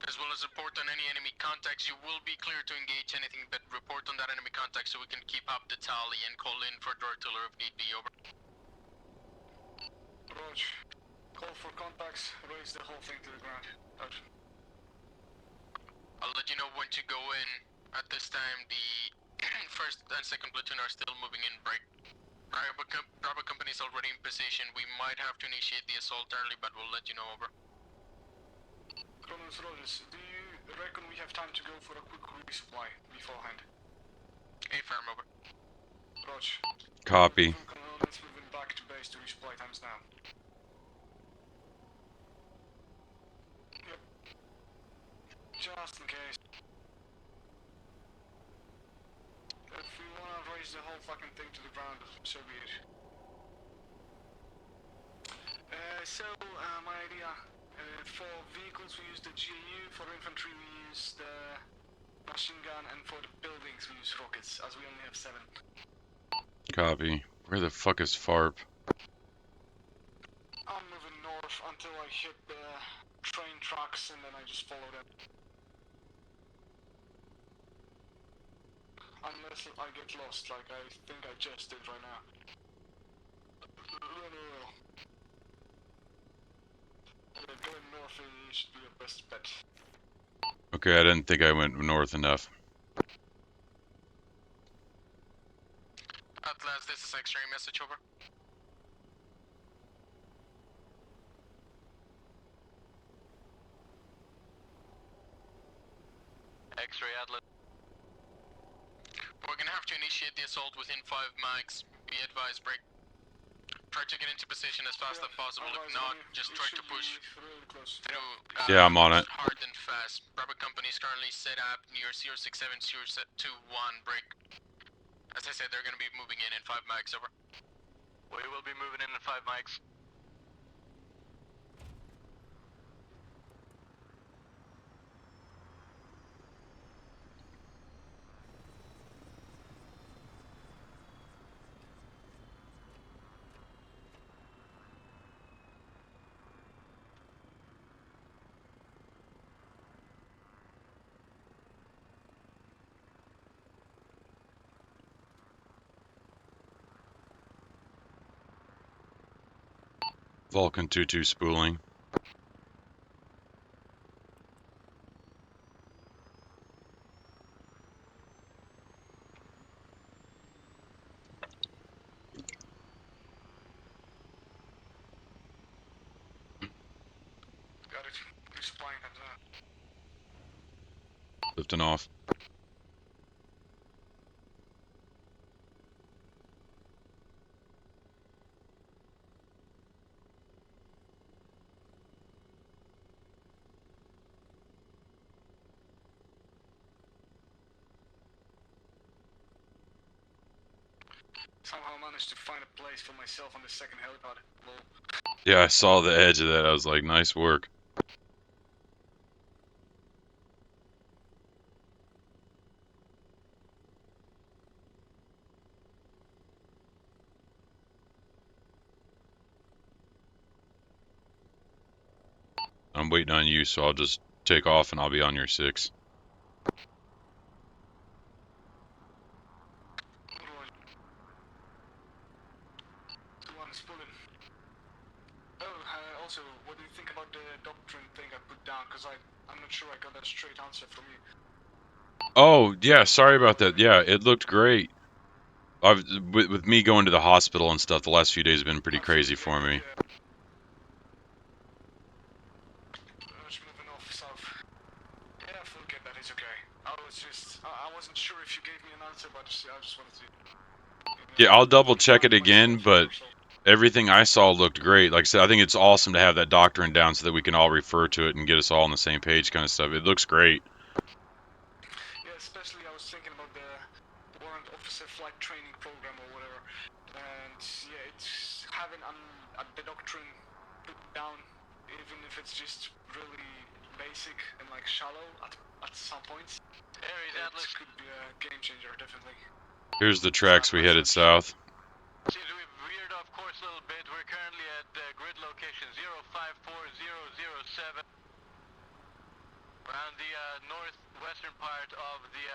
[SPEAKER 2] As well as report on any enemy contacts. You will be clear to engage anything, but report on that enemy contact so we can keep up the tally and call in for artillery if need be. Over.
[SPEAKER 5] Rog, call for contacts, raise the whole thing to the ground. Out.
[SPEAKER 2] I'll let you know when to go in. At this time, the first and second platoon are still moving in. Break. Bravo company is already in position. We might have to initiate the assault early, but we'll let you know. Over.
[SPEAKER 5] Kronos, Rogers, do you reckon we have time to go for a quick resupply beforehand?
[SPEAKER 2] Affirm. Over.
[SPEAKER 5] Rog.
[SPEAKER 4] Copy.
[SPEAKER 5] Let's move in back to base to resupply times now. Yep. Just in case. If we wanna raise the whole fucking thing to the ground, so be it. My idea, for vehicles we use the GAU, for infantry we use the machine gun, and for the buildings we use rockets, as we only have 7.
[SPEAKER 4] Copy. Where the fuck is FARP?
[SPEAKER 5] I'm moving north until I hit the train tracks and then I just follow them. Unless I get lost, like I think I just did right now. Going north should be your best bet.
[SPEAKER 4] Okay, I didn't think I went north enough.
[SPEAKER 2] Atlas, this is X-ray message. Over.
[SPEAKER 1] X-ray Atlas.
[SPEAKER 2] We're gonna have to initiate the assault within 5 mics. Be advised, break. Try to get into position as fast as possible. If not, just try to push
[SPEAKER 5] really close.
[SPEAKER 2] through.
[SPEAKER 4] Yeah, I'm on it.
[SPEAKER 2] Hard and fast. Bravo company is currently set up near 067-021. Break. As I said, they're gonna be moving in 5 mics. Over.
[SPEAKER 1] We will be moving in 5 mics.
[SPEAKER 4] Vulcan 2-2 spooling.
[SPEAKER 5] Got it. Resupplying at
[SPEAKER 4] Lifting off.
[SPEAKER 5] Somehow managed to find a place for myself on the second helipad. Lol.
[SPEAKER 4] Yeah, I saw the edge of that. I was like, nice work. I'm waiting on you, so I'll just take off and I'll be on your 6.
[SPEAKER 5] One is pulling. Oh, also, what do you think about the doctrine thing I put down? Because I'm not sure I got a straight answer from you.
[SPEAKER 4] Oh, yeah, sorry about that. Yeah, it looked great. With me going to the hospital and stuff, the last few days have been pretty crazy for me.
[SPEAKER 5] Just moving off south. Yeah, forget that, it's okay. I wasn't sure if you gave me an answer, but I just wanted to...
[SPEAKER 4] Yeah, I'll double check it again, but everything I saw looked great. Like I said, I think it's awesome to have that doctrine down so that we can all refer to it and get us all on the same page kind of stuff. It looks great.
[SPEAKER 5] Yeah, especially I was thinking about the warrant officer flight training program or whatever. And yeah, it's having the doctrine put down, even if it's just really basic and like shallow at some points. It could be a game changer, definitely.
[SPEAKER 4] Here's the tracks we headed south.
[SPEAKER 3] Seems we've veered off course a little bit. We're currently at grid location 054007. Around the northwestern part of the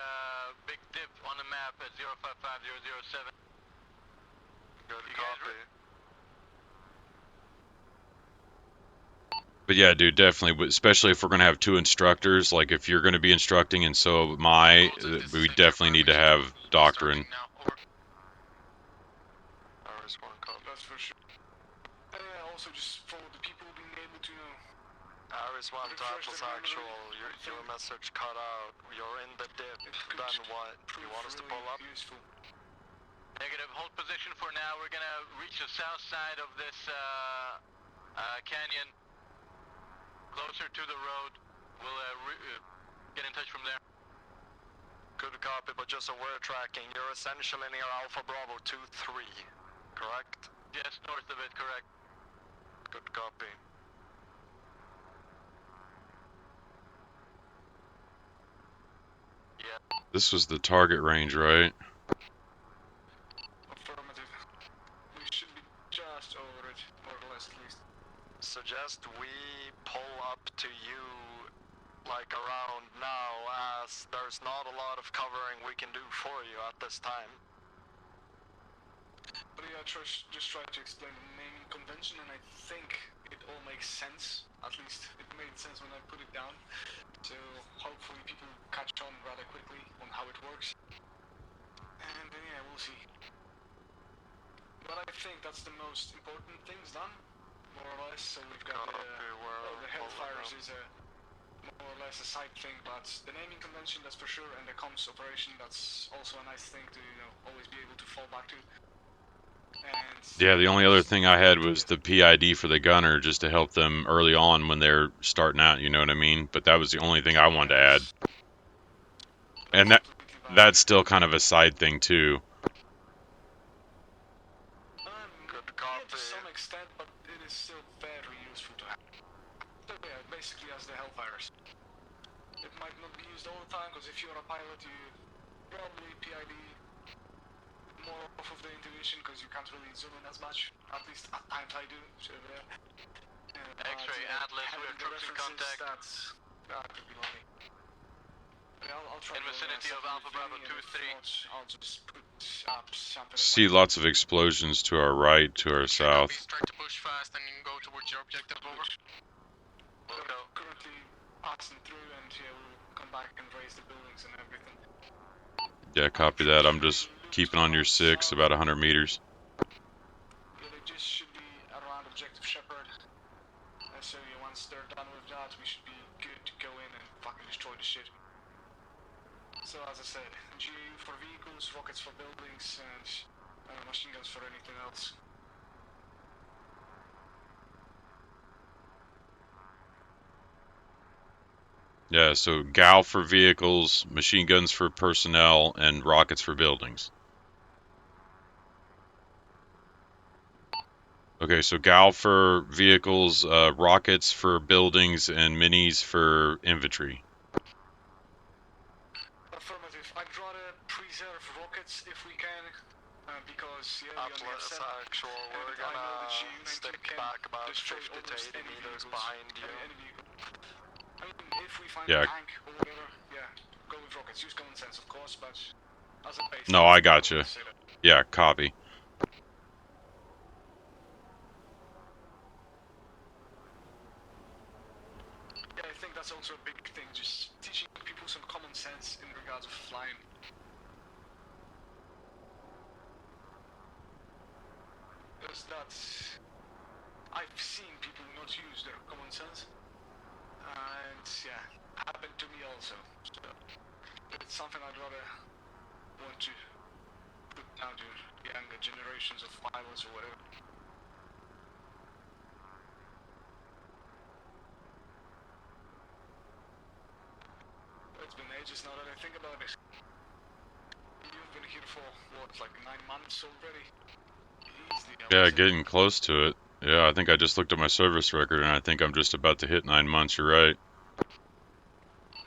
[SPEAKER 3] big dip on the map at 055007. Good copy.
[SPEAKER 4] But yeah, dude, definitely, especially if we're going to have 2 instructors, like if you're going to be instructing and so am I, we definitely need to have doctrine.
[SPEAKER 5] That's for sure. Also just for the people being able to know.
[SPEAKER 3] Aris 1 to Apple's actual, your message cut out. You're in the dip, then what? You want us to pull up?
[SPEAKER 5] Useful.
[SPEAKER 3] Negative, hold position for now. We're gonna reach the south side of this canyon, closer to the road. We'll get in touch from there. Good copy, but just so we're tracking, you're essentially near Alpha Bravo 2-3, correct? Yes, north of it, correct. Good copy. Yeah.
[SPEAKER 4] This was the target range, right?
[SPEAKER 5] Affirmative. We should be just over it, more or less at least.
[SPEAKER 3] Suggest we pull up to you like around now, as there's not a lot of covering we can do for you at this time.
[SPEAKER 5] But yeah, just try to explain the naming convention, and I think it all makes sense. At least it made sense when I put it down. So hopefully people catch on rather quickly on how it works. And then yeah, we'll see. But I think that's the most important things done, more or less. So we've got the Hellfires is more or less a side thing, but the naming convention, that's for sure, and the comms operation, that's also a nice thing to always be able to fall back to. And
[SPEAKER 4] Yeah, the only other thing I had was the PID for the gunner, just to help them early on when they're starting out, you know what I mean? But that was the only thing I wanted to add. And that's still kind of a side thing too.
[SPEAKER 3] Good copy.
[SPEAKER 5] To some extent, but it is still very useful to have. So yeah, basically as the Hellfires. It might not be used all the time, because if you're a pilot, you probably PID more off of the intuition, because you can't really zoom in as much. At least at times I do. So,
[SPEAKER 3] X-ray Atlas, we have troops in contact.
[SPEAKER 5] That could be lonely. Yeah, I'll try
[SPEAKER 3] in vicinity of Alpha Bravo 2-3.
[SPEAKER 5] I'll just put up something.
[SPEAKER 4] See lots of explosions to our right, to our south.
[SPEAKER 2] Start to push fast and go towards your objective, over.
[SPEAKER 3] We'll go.
[SPEAKER 5] Currently passing through, and yeah, we'll come back and raise the buildings and everything.
[SPEAKER 4] Yeah, copy that. I'm just keeping on your 6, about 100 meters.
[SPEAKER 5] Yeah, they just should be around objective Shepherd. So yeah, once they're done with that, we should be good to go in and fucking destroy the shit. So as I said, GAU for vehicles, rockets for buildings, and machine guns for anything else.
[SPEAKER 4] Yeah, so GAL for vehicles, machine guns for personnel, and rockets for buildings. Okay, so Gal for vehicles, rockets for buildings, and minis for infantry.
[SPEAKER 5] Affirmative. I'd rather preserve rockets if we can, because yeah, we only have
[SPEAKER 3] Absolute
[SPEAKER 5] 7.
[SPEAKER 3] actual. We're
[SPEAKER 5] And I know that
[SPEAKER 3] gonna
[SPEAKER 5] G19
[SPEAKER 3] stick
[SPEAKER 5] can
[SPEAKER 3] back about
[SPEAKER 5] destroy
[SPEAKER 3] 50 to
[SPEAKER 5] almost
[SPEAKER 3] 80
[SPEAKER 5] any
[SPEAKER 3] meters
[SPEAKER 5] vehicles,
[SPEAKER 3] behind you.
[SPEAKER 5] any vehicle. I mean, if we find
[SPEAKER 4] Yeah.
[SPEAKER 5] a tank or whatever, yeah, go with rockets. Use common sense, of course, but as a base.
[SPEAKER 4] No, I gotcha. Yeah, copy.
[SPEAKER 5] Yeah, I think that's also a big thing, just teaching people some common sense in regards of flying. Because that's... I've seen people not use their common sense, and yeah, happened to me also. So it's something I'd rather want to put down to younger generations of pilots or whatever. It's been ages now that I think about it. You've been here for, what, like 9 months already? Easily, I
[SPEAKER 4] Yeah,
[SPEAKER 5] would say.
[SPEAKER 4] getting close to it. Yeah, I think I just looked at my service record, and I think I'm just about to hit 9 months. You're right.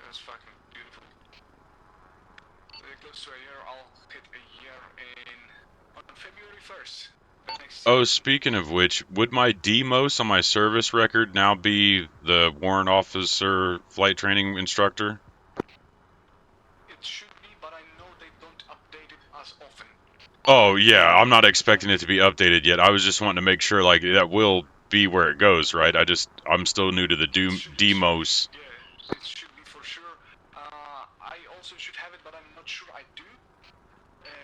[SPEAKER 5] That's fucking beautiful. Very close to a year. I'll hit a year on February 1st. Next
[SPEAKER 4] Oh,
[SPEAKER 5] year.
[SPEAKER 4] speaking of which, would my DMOS on my service record now be the warrant officer flight training instructor?
[SPEAKER 5] It should be, but I know they don't update it as often.
[SPEAKER 4] Oh, yeah, I'm not expecting it to be updated yet. I was just wanting to make sure, like, that will be where it goes, right? I'm still new to the DMOS.
[SPEAKER 5] Yeah, it should be for sure. I also should have it, but I'm not sure I do.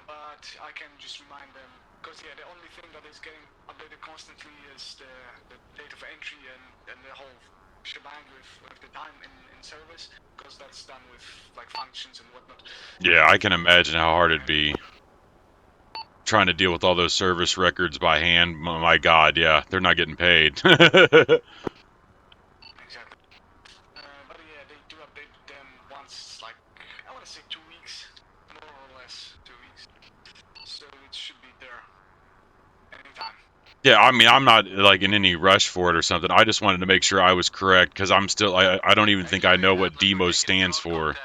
[SPEAKER 5] But I can just remind them, because yeah, the only thing that is getting updated constantly is the date of entry and the whole shebang with the time in service, because that's done with like functions and whatnot.
[SPEAKER 4] Yeah, I can imagine how hard it'd be trying to deal with all those service records by hand. Oh, my God, yeah, they're not getting paid.
[SPEAKER 5] Exactly. But yeah, they do update them once, like, I want to say 2 weeks, more or less 2 weeks. So it should be there anytime.
[SPEAKER 4] Yeah, I mean, I'm not like in any rush for it or something. I just wanted to make sure I was correct because I'm still, I don't even think I know what DMO stands for.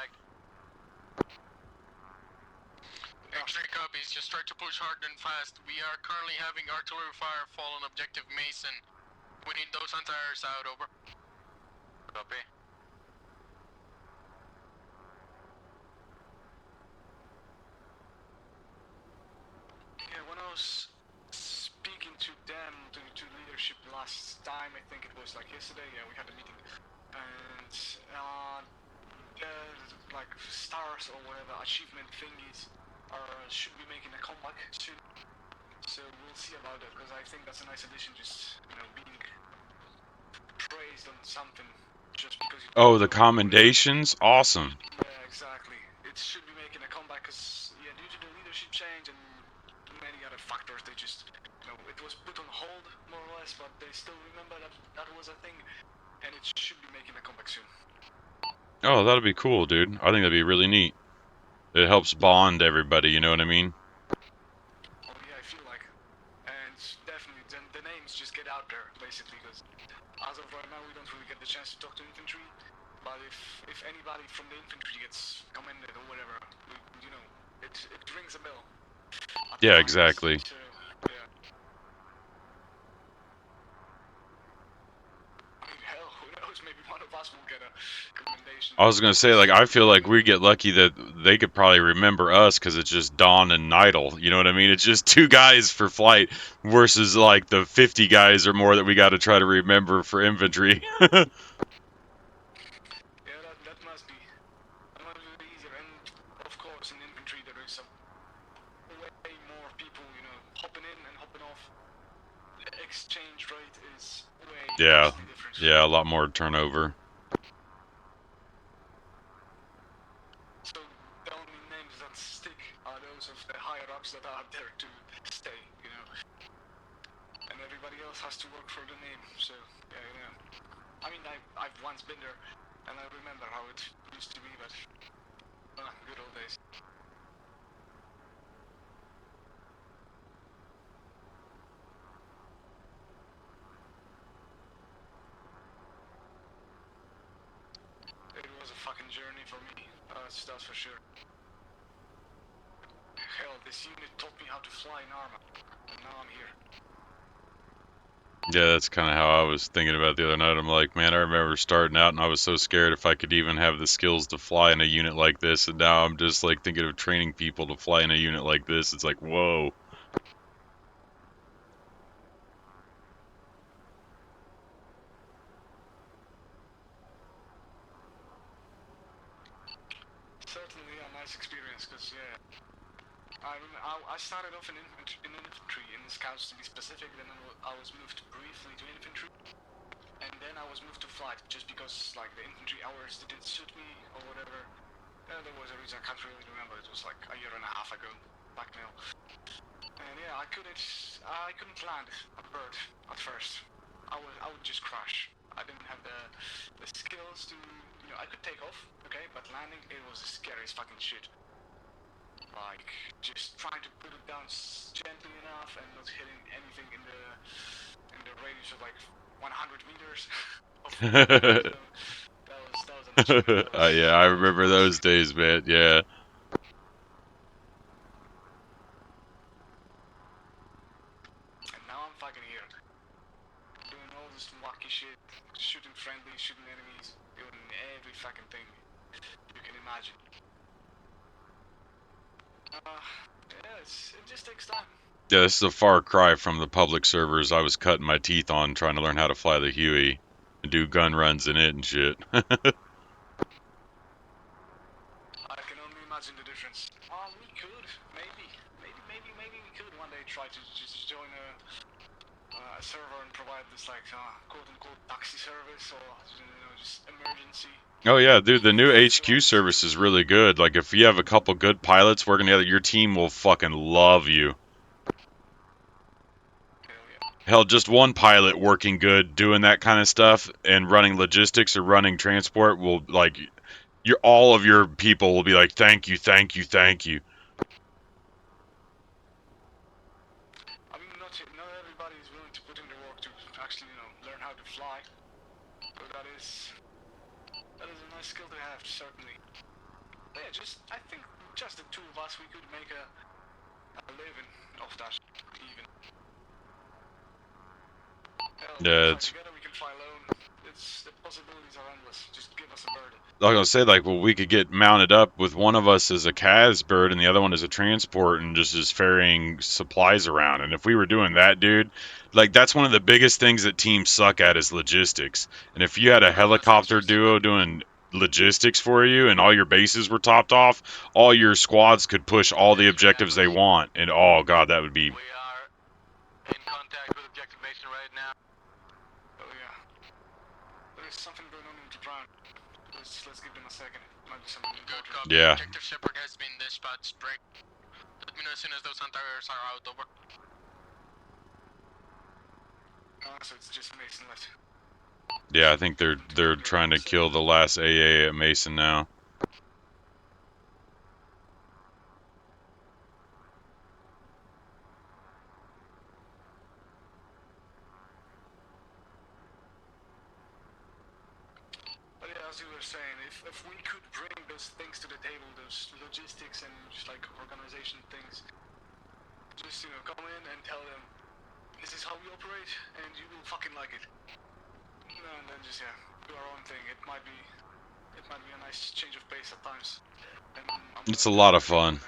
[SPEAKER 2] X-ray copies, just try to push hard and fast. We are currently having artillery fire fall on objective Mason. We need those anti-airs out, over.
[SPEAKER 3] Copy.
[SPEAKER 5] Yeah, when I was speaking to them, to leadership last time, I think it was like yesterday, yeah, we had a meeting, and like stars or whatever achievement thingies should be making a comeback soon. So we'll see about that, because I think that's a nice addition, just, you know, being praised on something just because you...
[SPEAKER 4] Oh, the commendations? Awesome.
[SPEAKER 5] Yeah, exactly. It should be making a comeback, because, yeah, due to the leadership change and many other factors, they just, you know, it was put on hold, more or less, but they still remember that that was a thing, and it should be making a comeback soon.
[SPEAKER 4] Oh, that'd be cool, dude. I think that'd be really neat. It helps bond everybody, you know what I mean?
[SPEAKER 5] Oh yeah, I feel like, and definitely the names just get out there, basically, because as of right now we don't really get the chance to talk to infantry, but if anybody from the infantry gets commended or whatever, you know, it rings a bell.
[SPEAKER 4] Yeah, exactly.
[SPEAKER 5] So, yeah. I mean, hell, who knows, maybe one of us will get a commendation.
[SPEAKER 4] I was gonna say, like, I feel like we get lucky that they could probably remember us because it's just Dawn and Nidal. You know what I mean? It's just 2 guys for flight versus like the 50 guys or more that we got to try to remember for infantry.
[SPEAKER 5] Yeah, that must be easier, and of course in infantry there is way more people, you know, hopping in and hopping off. The exchange rate is way
[SPEAKER 4] Yeah,
[SPEAKER 5] different.
[SPEAKER 4] yeah, a lot more turnover.
[SPEAKER 5] So the only names that stick are those of the higher ups that are there to stay, you know, and everybody else has to work for the name. So yeah, you know, I mean, I've once been there, and I remember how it used to be, but good old days. journey for me. That's for sure. Hell, this unit taught me how to fly in Arma, and now I'm here.
[SPEAKER 4] Yeah, that's kind of how I was thinking about the other night. I'm like, man, I remember starting out and I was so scared if I could even have the skills to fly in a unit like this, and now I'm just like thinking of training people to fly in a unit like this. It's like, whoa.
[SPEAKER 5] Certainly a nice experience, because yeah, I started off in infantry, in the scouts to be specific, then I was moved briefly to infantry, and then I was moved to flight, just because like the infantry hours didn't suit me or whatever. There was a reason I can't really remember. It was like a year and a half ago, back now. And yeah, I couldn't land a bird at first. I would just crash. I didn't have the skills to, I could take off, okay, but landing, it was the scariest fucking shit. Like, just trying to put it down gently enough and not hitting anything in the radius of like 100 meters. That was an achievement.
[SPEAKER 4] Yeah, I remember those days, man. Yeah.
[SPEAKER 5] And now I'm fucking here, doing all this wacky shit, shooting friendly, shooting enemies, doing every fucking thing you can imagine. Yeah, it just takes time.
[SPEAKER 4] Yeah, this is a far cry from the public servers I was cutting my teeth on trying to learn how to fly the Huey and do gun runs in it and shit.
[SPEAKER 5] I can only imagine the difference. We could, maybe we could one day try to just join a server and provide this like quote-unquote taxi service, or just emergency.
[SPEAKER 4] Oh yeah, dude, the new HQ service is really good. Like if you have a couple good pilots working together, your team will fucking love you. Hell, just one pilot working good, doing that kind of stuff, and running logistics or running transport will, like, all of your people will be like, thank you, thank you, thank you.
[SPEAKER 5] I mean, not everybody is willing to put in the work to actually, learn how to fly. But that is a nice skill to have, certainly. But yeah, I think just the two of us, we could make a living off that, even. Hell,
[SPEAKER 4] Yeah,
[SPEAKER 5] if together we can fly alone, the possibilities are endless. Just give us a bird.
[SPEAKER 4] I was gonna say, like, well, we could get mounted up with one of us as a CAS bird and the other one as a transport and just ferrying supplies around. And if we were doing that, dude, like, that's one of the biggest things that teams suck at is logistics. And if you had a helicopter duo doing logistics for you and all your bases were topped off, all your squads could push all the objectives they want. And oh god, that would be...
[SPEAKER 3] We are in contact with Objective Mason right now.
[SPEAKER 5] Oh yeah. There is something going on in the ground. Let's give them a second. Might be something
[SPEAKER 2] Good
[SPEAKER 5] important.
[SPEAKER 2] copy.
[SPEAKER 4] Yeah.
[SPEAKER 2] Objective Shepard has been dispatched. Break. Let me know as soon as those hunters are out. Over.
[SPEAKER 5] So it's just Mason left.
[SPEAKER 4] Yeah, I think they're trying to kill the last AA at Mason now.
[SPEAKER 5] But yeah, as you were saying, if we could bring those things to the table, those logistics and just like organization things, just come in and tell them, this is how we operate, and you will fucking like it. And then just do our own thing. It might be a nice change of pace at times.
[SPEAKER 4] It's a lot of fun.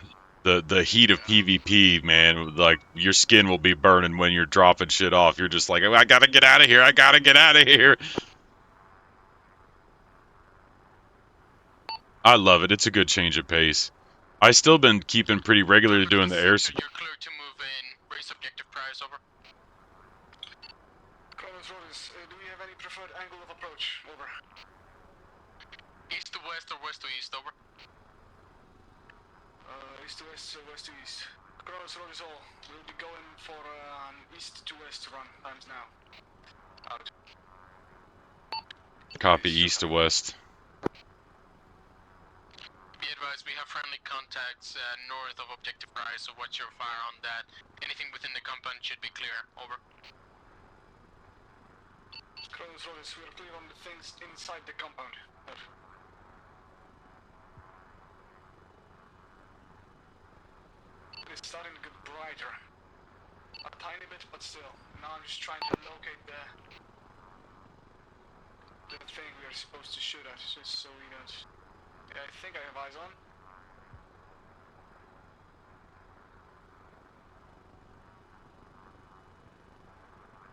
[SPEAKER 4] The heat of PvP, man, like, your skin will be burning when you're dropping shit off. You're just like, I gotta get out of here, I gotta get out of here. I love it. It's a good change of pace. I still been keeping pretty regularly doing the air...
[SPEAKER 2] You're clear to move in. Raise objective price. Over.
[SPEAKER 5] Kronos, do we have any preferred angle of approach? Over.
[SPEAKER 2] East to west or west to east. Over.
[SPEAKER 5] East to west, west to east. Kronos, all. We'll be going for an east to west run times now. Out.
[SPEAKER 4] Copy east to west.
[SPEAKER 2] Be advised, we have friendly contacts north of objective price, so watch your fire on that. Anything within the compound should be clear. Over.
[SPEAKER 5] Kronos, we're clear on the things inside the compound. Over. I'm just trying to locate the thing we are supposed to shoot at, just so we don't... Yeah, I think I have eyes on.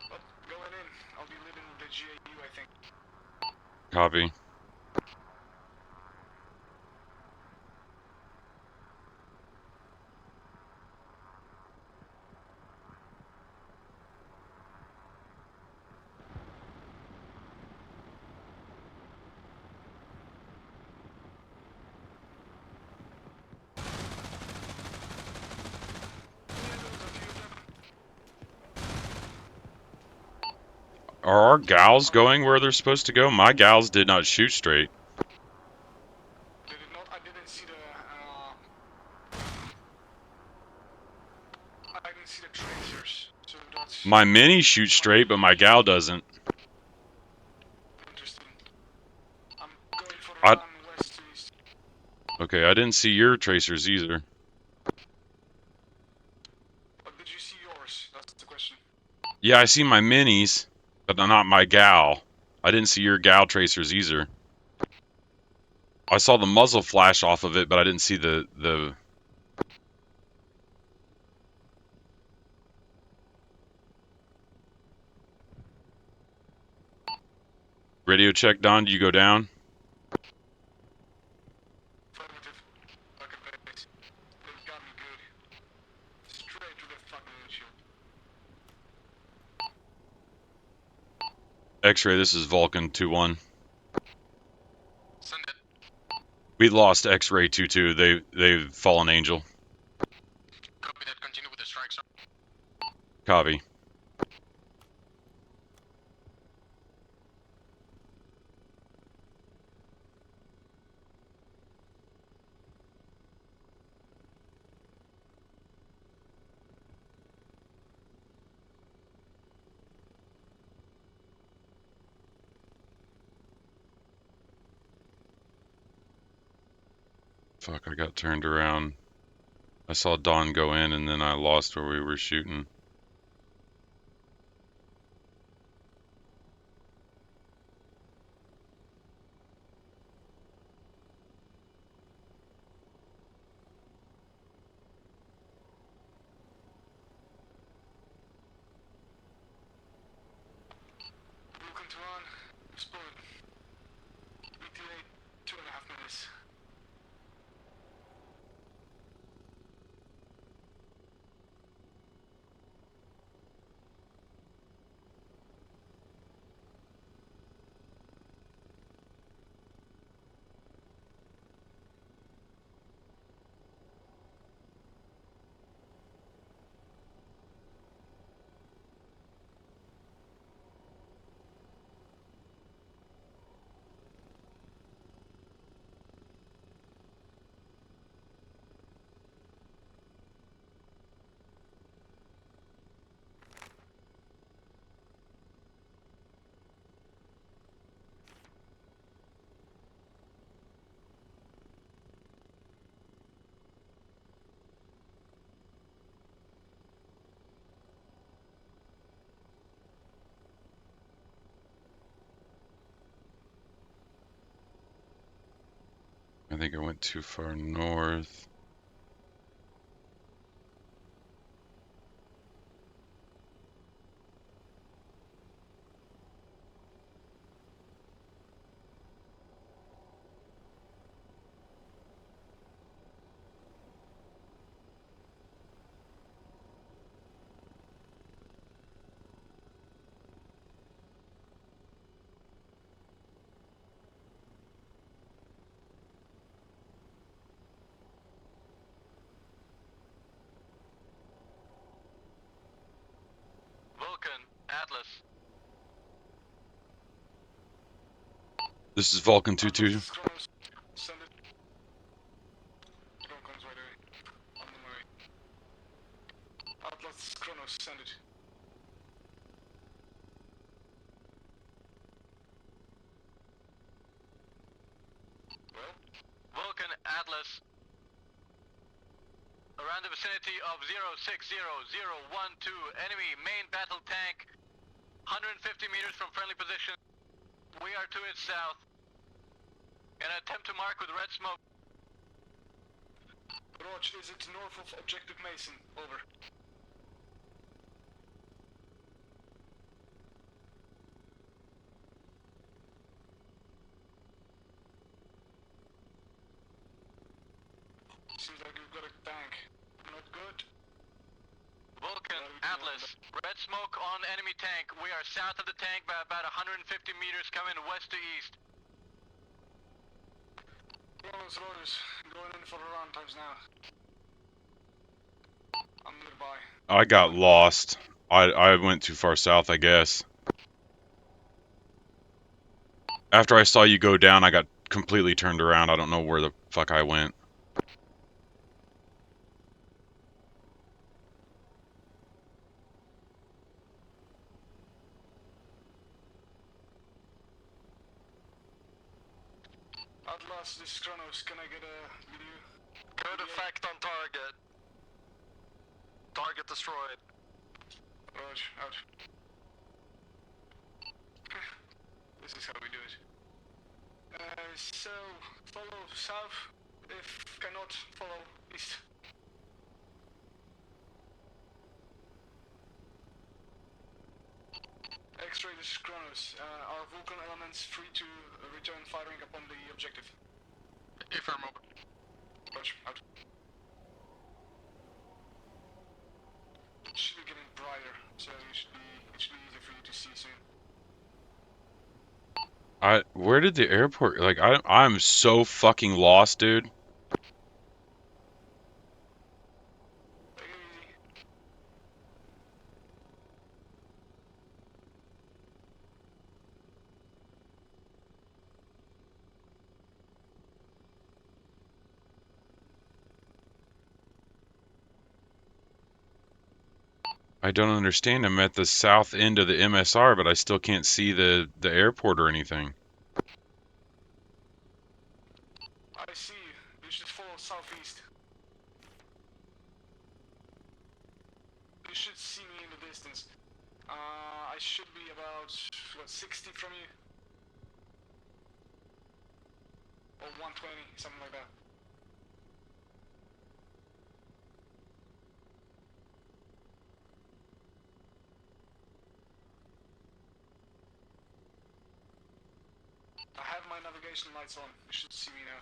[SPEAKER 5] But going in, I'll be leaving the GAU, I think.
[SPEAKER 4] Copy. Are our gals going where they're supposed to go? My gals did not shoot straight.
[SPEAKER 5] Did it not? I didn't see the... I didn't see the tracers, so that's...
[SPEAKER 4] My mini shoots straight, but my gal doesn't.
[SPEAKER 5] Interesting. I'm going for the
[SPEAKER 4] I-
[SPEAKER 5] run west to east.
[SPEAKER 4] Okay, I didn't see your tracers either.
[SPEAKER 5] But did you see yours? That's the question.
[SPEAKER 4] Yeah, I see my minis, but not my gal. I didn't see your gal tracers either. I saw the muzzle flash off of it, but I didn't see the... Radio check, Don, do you go down?
[SPEAKER 5] Affirmative. Fucking base. They've got me good. Straight to the fucking windshield.
[SPEAKER 4] X-ray, this is Vulcan 2-1.
[SPEAKER 3] Send it.
[SPEAKER 4] We lost X-ray 2-2. They've fallen angel.
[SPEAKER 3] Copy that. Continue with the strike, sir.
[SPEAKER 4] Copy. Fuck, I got turned around. I saw Dawn go in, and then I lost where we were shooting.
[SPEAKER 5] Vulcan to on. Split. ETA 2.5 minutes.
[SPEAKER 4] I think I went too far north.
[SPEAKER 3] Vulcan, Atlas.
[SPEAKER 4] This is Vulcan 2-2.
[SPEAKER 5] Atlas Kronos. Send it. Drone comes right away. On the way. Atlas Kronos, send it. Well,
[SPEAKER 3] Vulcan, Atlas. Around the vicinity of 060012, enemy main battle tank 150 meters from friendly position. We are to its south. An attempt to mark with red smoke.
[SPEAKER 5] Roger, is it north of Objective Mason? Over. Seems like we've got a tank. Not good.
[SPEAKER 3] Vulcan, Atlas, red smoke on enemy tank. We are south of the tank by about 150 meters coming west to east.
[SPEAKER 5] Kronos, Rogers, going in for the run times now. I'm nearby.
[SPEAKER 4] I got lost. I went too far south, I guess. After I saw you go down, I got completely turned around. I don't know where the fuck I went.
[SPEAKER 5] Atlas, this is Kronos. Can I get a video?
[SPEAKER 3] Code effect on target. Target destroyed.
[SPEAKER 5] Roger, out. This is how we do it. So, follow south. If cannot, follow east. X-ray, this is Kronos. Are Vulcan elements free to return firing upon the objective?
[SPEAKER 2] Affirm over.
[SPEAKER 5] Roger, out. It should be getting brighter, so it should be easy for you to see soon.
[SPEAKER 4] Where did the airport, like, I'm so fucking lost, dude.
[SPEAKER 5] Take it easy.
[SPEAKER 4] I don't understand. I'm at the south end of the MSR, but I still can't see the airport or anything.
[SPEAKER 5] I see you. You should follow southeast. You should see me in the distance. I should be about, what, 60 from you? Or 120, something like that. I have my navigation lights on. You should see me now.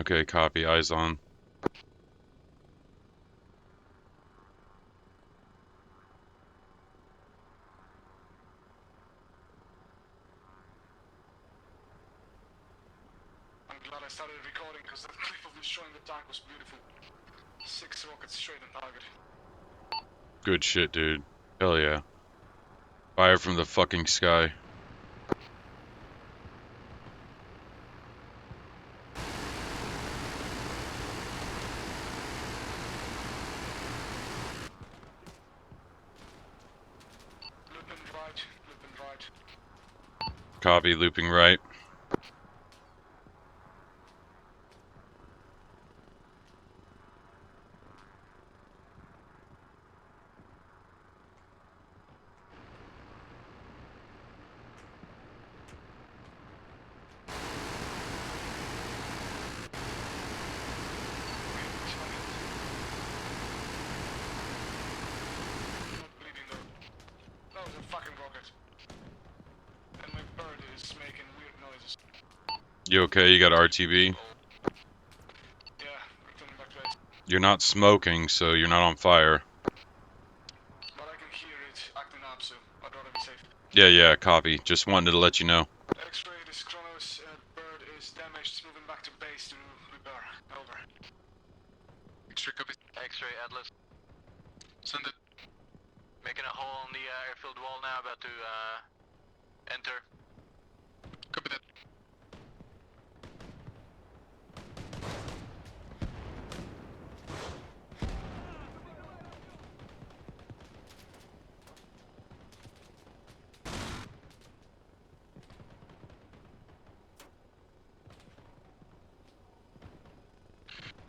[SPEAKER 4] Okay, copy. Eyes on.
[SPEAKER 5] I'm glad I started recording because that clip of me showing the tank was beautiful. 6 rockets straight on target.
[SPEAKER 4] Good shit, dude. Hell yeah. Fire from the fucking sky.
[SPEAKER 5] Looping right, looping right.
[SPEAKER 4] Copy, looping right.
[SPEAKER 5] Not bleeding though. That was a fucking rocket. And my bird is making weird noises.
[SPEAKER 4] You okay? You got RTB?
[SPEAKER 5] Yeah, returning back to base.
[SPEAKER 4] You're not smoking, so you're not on fire.
[SPEAKER 5] But I can hear it acting up, so I'd rather be safe.
[SPEAKER 4] Yeah, copy. Just wanted to let you know.
[SPEAKER 5] X-ray, this Kronos bird is damaged, moving back to base to repair. Over.
[SPEAKER 2] X-ray copy.
[SPEAKER 3] X-ray, Atlas.
[SPEAKER 2] Send it.
[SPEAKER 3] Making a hole in the airfield wall now, about to enter.
[SPEAKER 2] Copy that.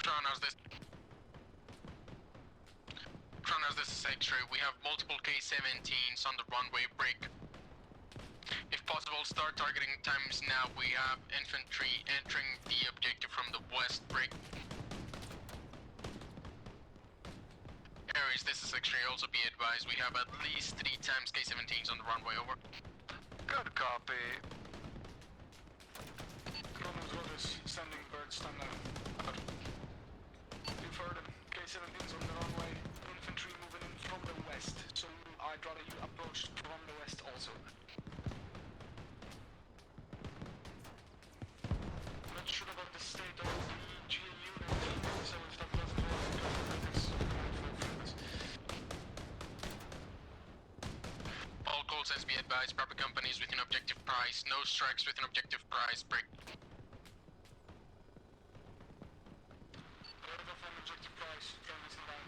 [SPEAKER 2] Kronos, this. X-ray. We have multiple K-17s on the runway break. If possible, start targeting times now. We have infantry entering the objective from the west break. Aries, this is X-ray. Also be advised, we have at least 3 times K-17s on the runway. Over.
[SPEAKER 3] Good copy.
[SPEAKER 5] Chronos orders, sending bird standard. You've heard them. K-17's on the runway. Infantry moving in from the west. So I'd rather you approach from the west also. I'm not sure about the state of the GA unit, so if that doesn't work,
[SPEAKER 2] All call signs be advised, proper companies with an objective price, no strikes with an objective price, break.
[SPEAKER 5] objective price, friendlies inbound.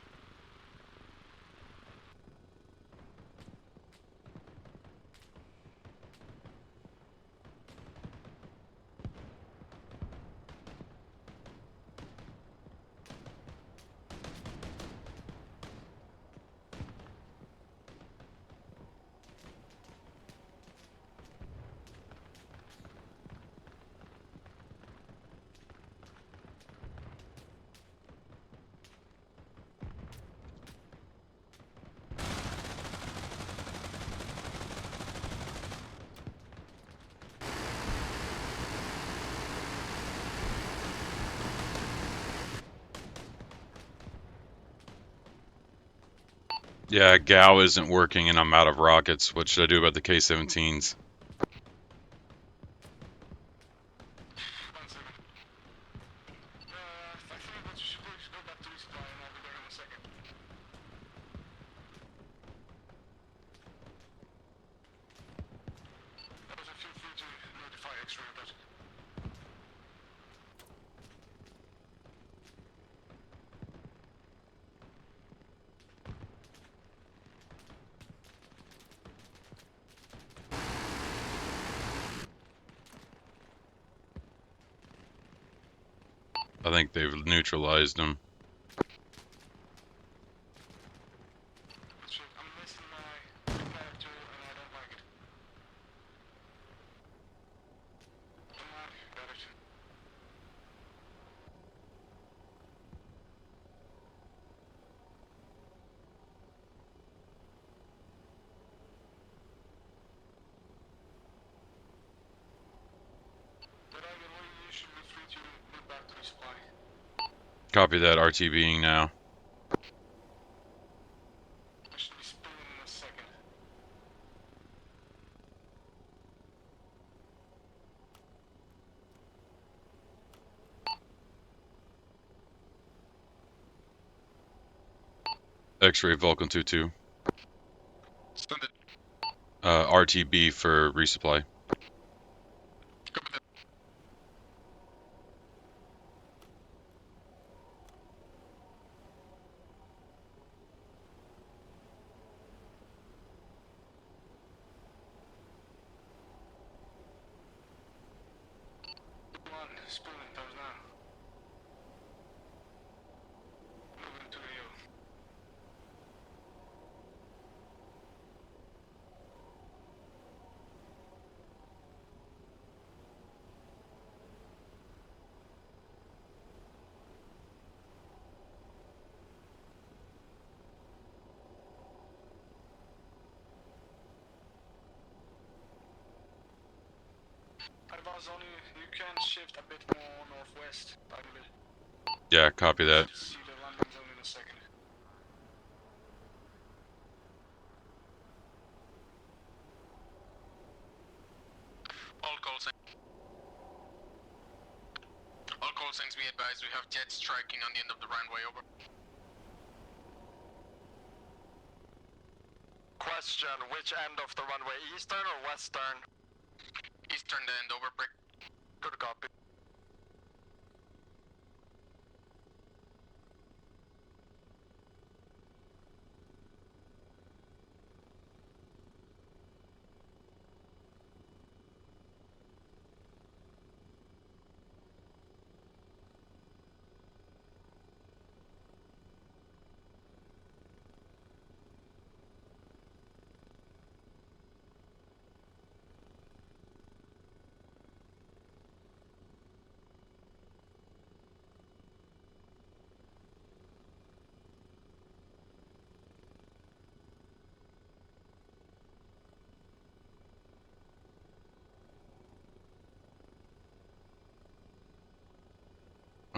[SPEAKER 4] Yeah, GAO isn't working and I'm out of rockets. What should I do about the K-17s?
[SPEAKER 5] I think that you should probably go back to resupply and I'll be there in a second. Feel free to notify X-ray of that.
[SPEAKER 4] I think they've neutralized them.
[SPEAKER 5] I'm missing my repair tool and I don't like it. Got it. But either way, you should be free to move back to resupply.
[SPEAKER 4] Copy that, RTBing now.
[SPEAKER 5] I should be spinning in a second.
[SPEAKER 4] X-ray Vulcan 2-2.
[SPEAKER 2] Send it.
[SPEAKER 4] RTB for resupply.
[SPEAKER 2] Copy that.
[SPEAKER 5] One, spooling times now. Moving to Rio. Advance only, you can shift a bit more northwest, I believe.
[SPEAKER 4] Yeah, copy that.
[SPEAKER 5] See the landing zone in a second.
[SPEAKER 2] All call signs be advised, we have jets striking on the end of the runway. Over.
[SPEAKER 3] Question, which end of the runway, eastern or western?
[SPEAKER 2] Eastern end. Over. Break.
[SPEAKER 3] Good copy.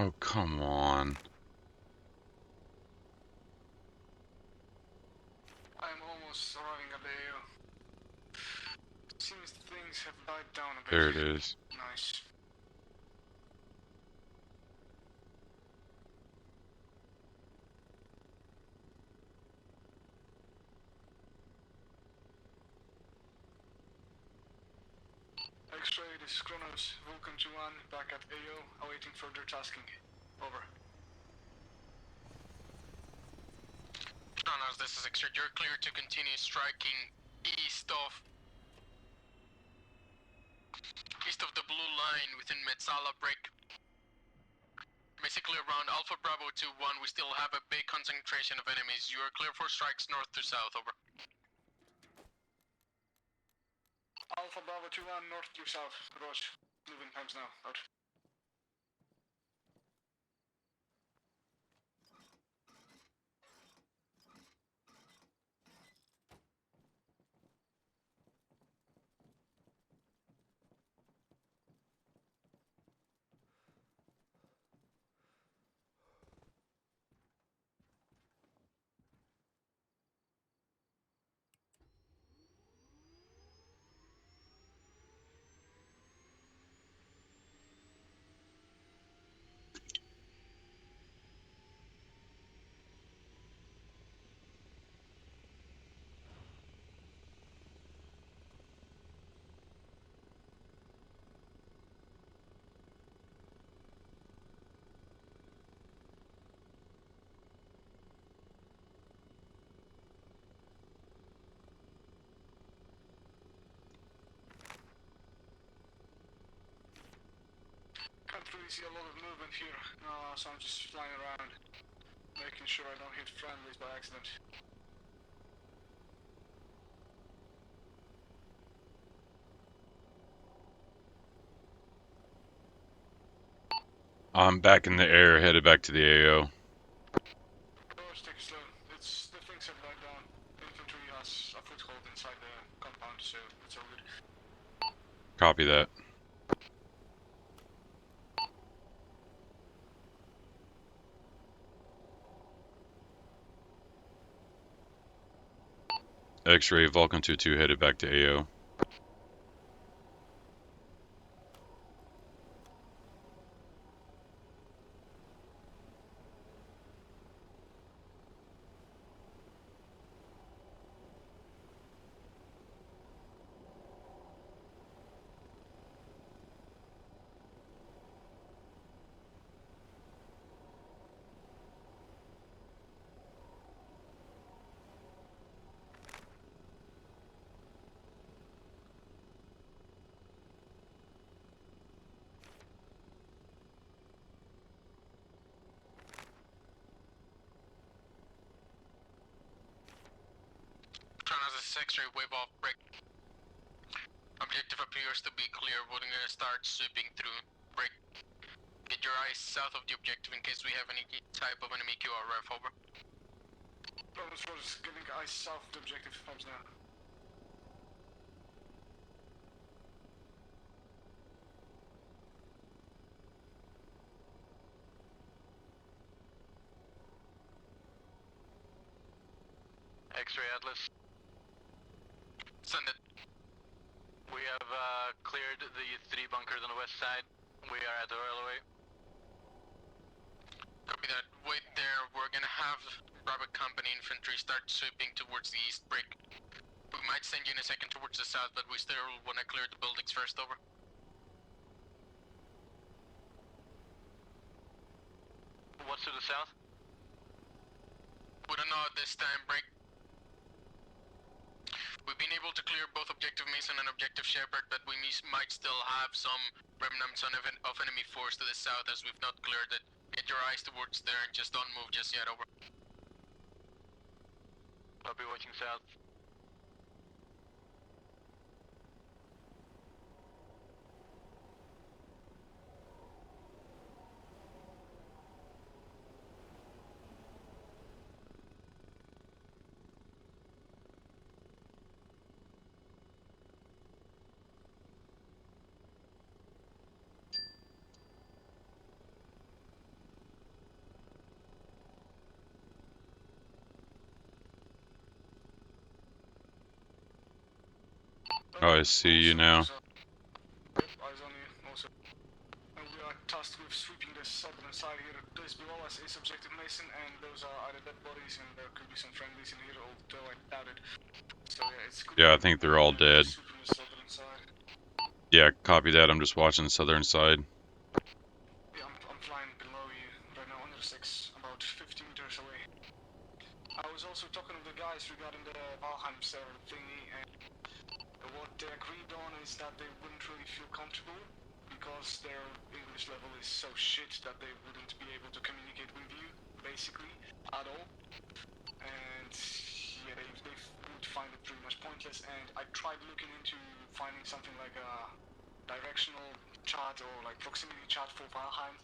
[SPEAKER 4] Oh, come on.
[SPEAKER 5] I'm almost arriving at the AO. Seems things have died down a bit.
[SPEAKER 4] There it is.
[SPEAKER 5] Nice. X-ray, this is Kronos, Vulcan 2-1, back at AO, awaiting further tasking. Over.
[SPEAKER 2] Kronos, this is X-ray. You're clear to continue striking east of the blue line within Metsala break. Basically around Alpha Bravo 2-1, we still have a big concentration of enemies. You are clear for strikes north to south, over.
[SPEAKER 5] Alpha Bravo 2-1, north to south. Roger. Moving times now. Out. Can't really see a lot of movement here, so I'm just flying around, making sure I don't hit friendlies by accident.
[SPEAKER 4] I'm back in the air, headed back to the AO.
[SPEAKER 5] Roger, take it slow. The things have died down. Infantry has a foothold inside the compound, so it's all good.
[SPEAKER 4] Copy that. X-ray, Vulcan 2-2 headed back to AO.
[SPEAKER 2] Kronos, this is X-ray. Wave off break. Objective appears to be clear. We're gonna start sweeping through. Break. Get your eyes south of the objective in case we have any type of enemy QRF, over.
[SPEAKER 5] Kronos, Roger, getting eyes south of the objective, times now.
[SPEAKER 3] X-ray Atlas.
[SPEAKER 2] Send it.
[SPEAKER 3] We have cleared the 3 bunkers on the west side. We are at the railway.
[SPEAKER 2] Copy that. Wait there. We're gonna have Bravo Company infantry start sweeping towards the east break. We might send you in a second towards the south, but we still wanna clear the buildings first, over.
[SPEAKER 3] What's to the south?
[SPEAKER 2] We don't know at this time, break. We've been able to clear both Objective Mason and Objective Shepherd, but we might still have some remnants of enemy force to the south as we've not cleared it. Get your eyes towards there and just don't move just yet, over.
[SPEAKER 3] I'll be watching south.
[SPEAKER 4] Oh, I see you now.
[SPEAKER 5] Yep, eyes on you, also. And we are tasked with sweeping the southern side here. This below us is Objective Mason, and those are either dead bodies, and there could be some friendlies in here, although I doubt it. So yeah, it's good.
[SPEAKER 4] Yeah, I think they're all dead.
[SPEAKER 5] Sweeping the southern side.
[SPEAKER 4] Yeah, copy that. I'm just watching the southern side.
[SPEAKER 5] Yeah, I'm flying below you right now, under 6, about 50 meters away. I was also talking to the guys regarding the Valheim server thingy, and what they agreed on is that they wouldn't really feel comfortable because their English level is so shit that they wouldn't be able to communicate with you, basically, at all. And yeah, they would find it pretty much pointless, and I tried looking into finding something like a directional chart or like proximity chart for Valheim,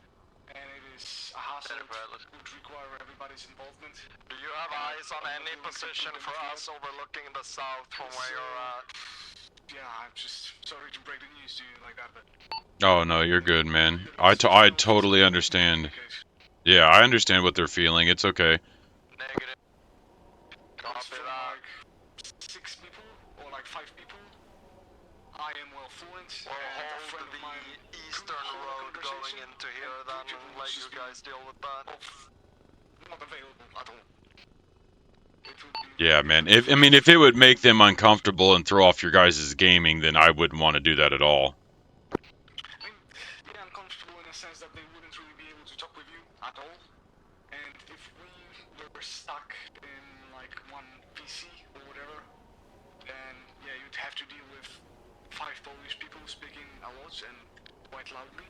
[SPEAKER 5] and it is a hassle. It would require everybody's involvement.
[SPEAKER 3] Do you have eyes on any position for us overlooking the south from where you're at?
[SPEAKER 5] Yeah, I'm just sorry to break the news to you like that, but...
[SPEAKER 4] Oh, no, you're good, man. I totally understand. Yeah, I understand what they're feeling. It's okay.
[SPEAKER 3] Negative. Copy that.
[SPEAKER 5] Like 6 people, or like 5 people. I am well fluent.
[SPEAKER 3] We'll hold the eastern road going into here, then we'll let you guys deal with that.
[SPEAKER 5] Not available at all.
[SPEAKER 4] Yeah, man. If it would make them uncomfortable and throw off your guys' gaming, then I wouldn't want to do that at all.
[SPEAKER 5] I mean, yeah, uncomfortable in a sense that they wouldn't really be able to talk with you at all. And if we were stuck in like one PC or whatever, then yeah, you'd have to deal with 5 Polish people speaking a lot and quite loudly.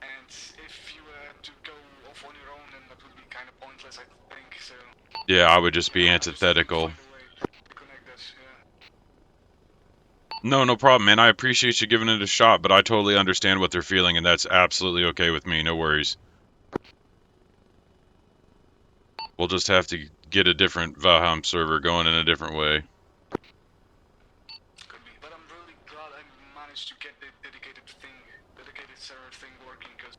[SPEAKER 5] And if you were to go off on your own, then that would be kind of pointless, I think. So
[SPEAKER 4] Yeah, I would just be antithetical. No, no problem, man. I appreciate you giving it a shot, but I totally understand what they're feeling, and that's absolutely okay with me. No worries. We'll just have to get a different Valheim server going in a different way.
[SPEAKER 5] Could be, but I'm really glad I managed to get the dedicated server thing working, because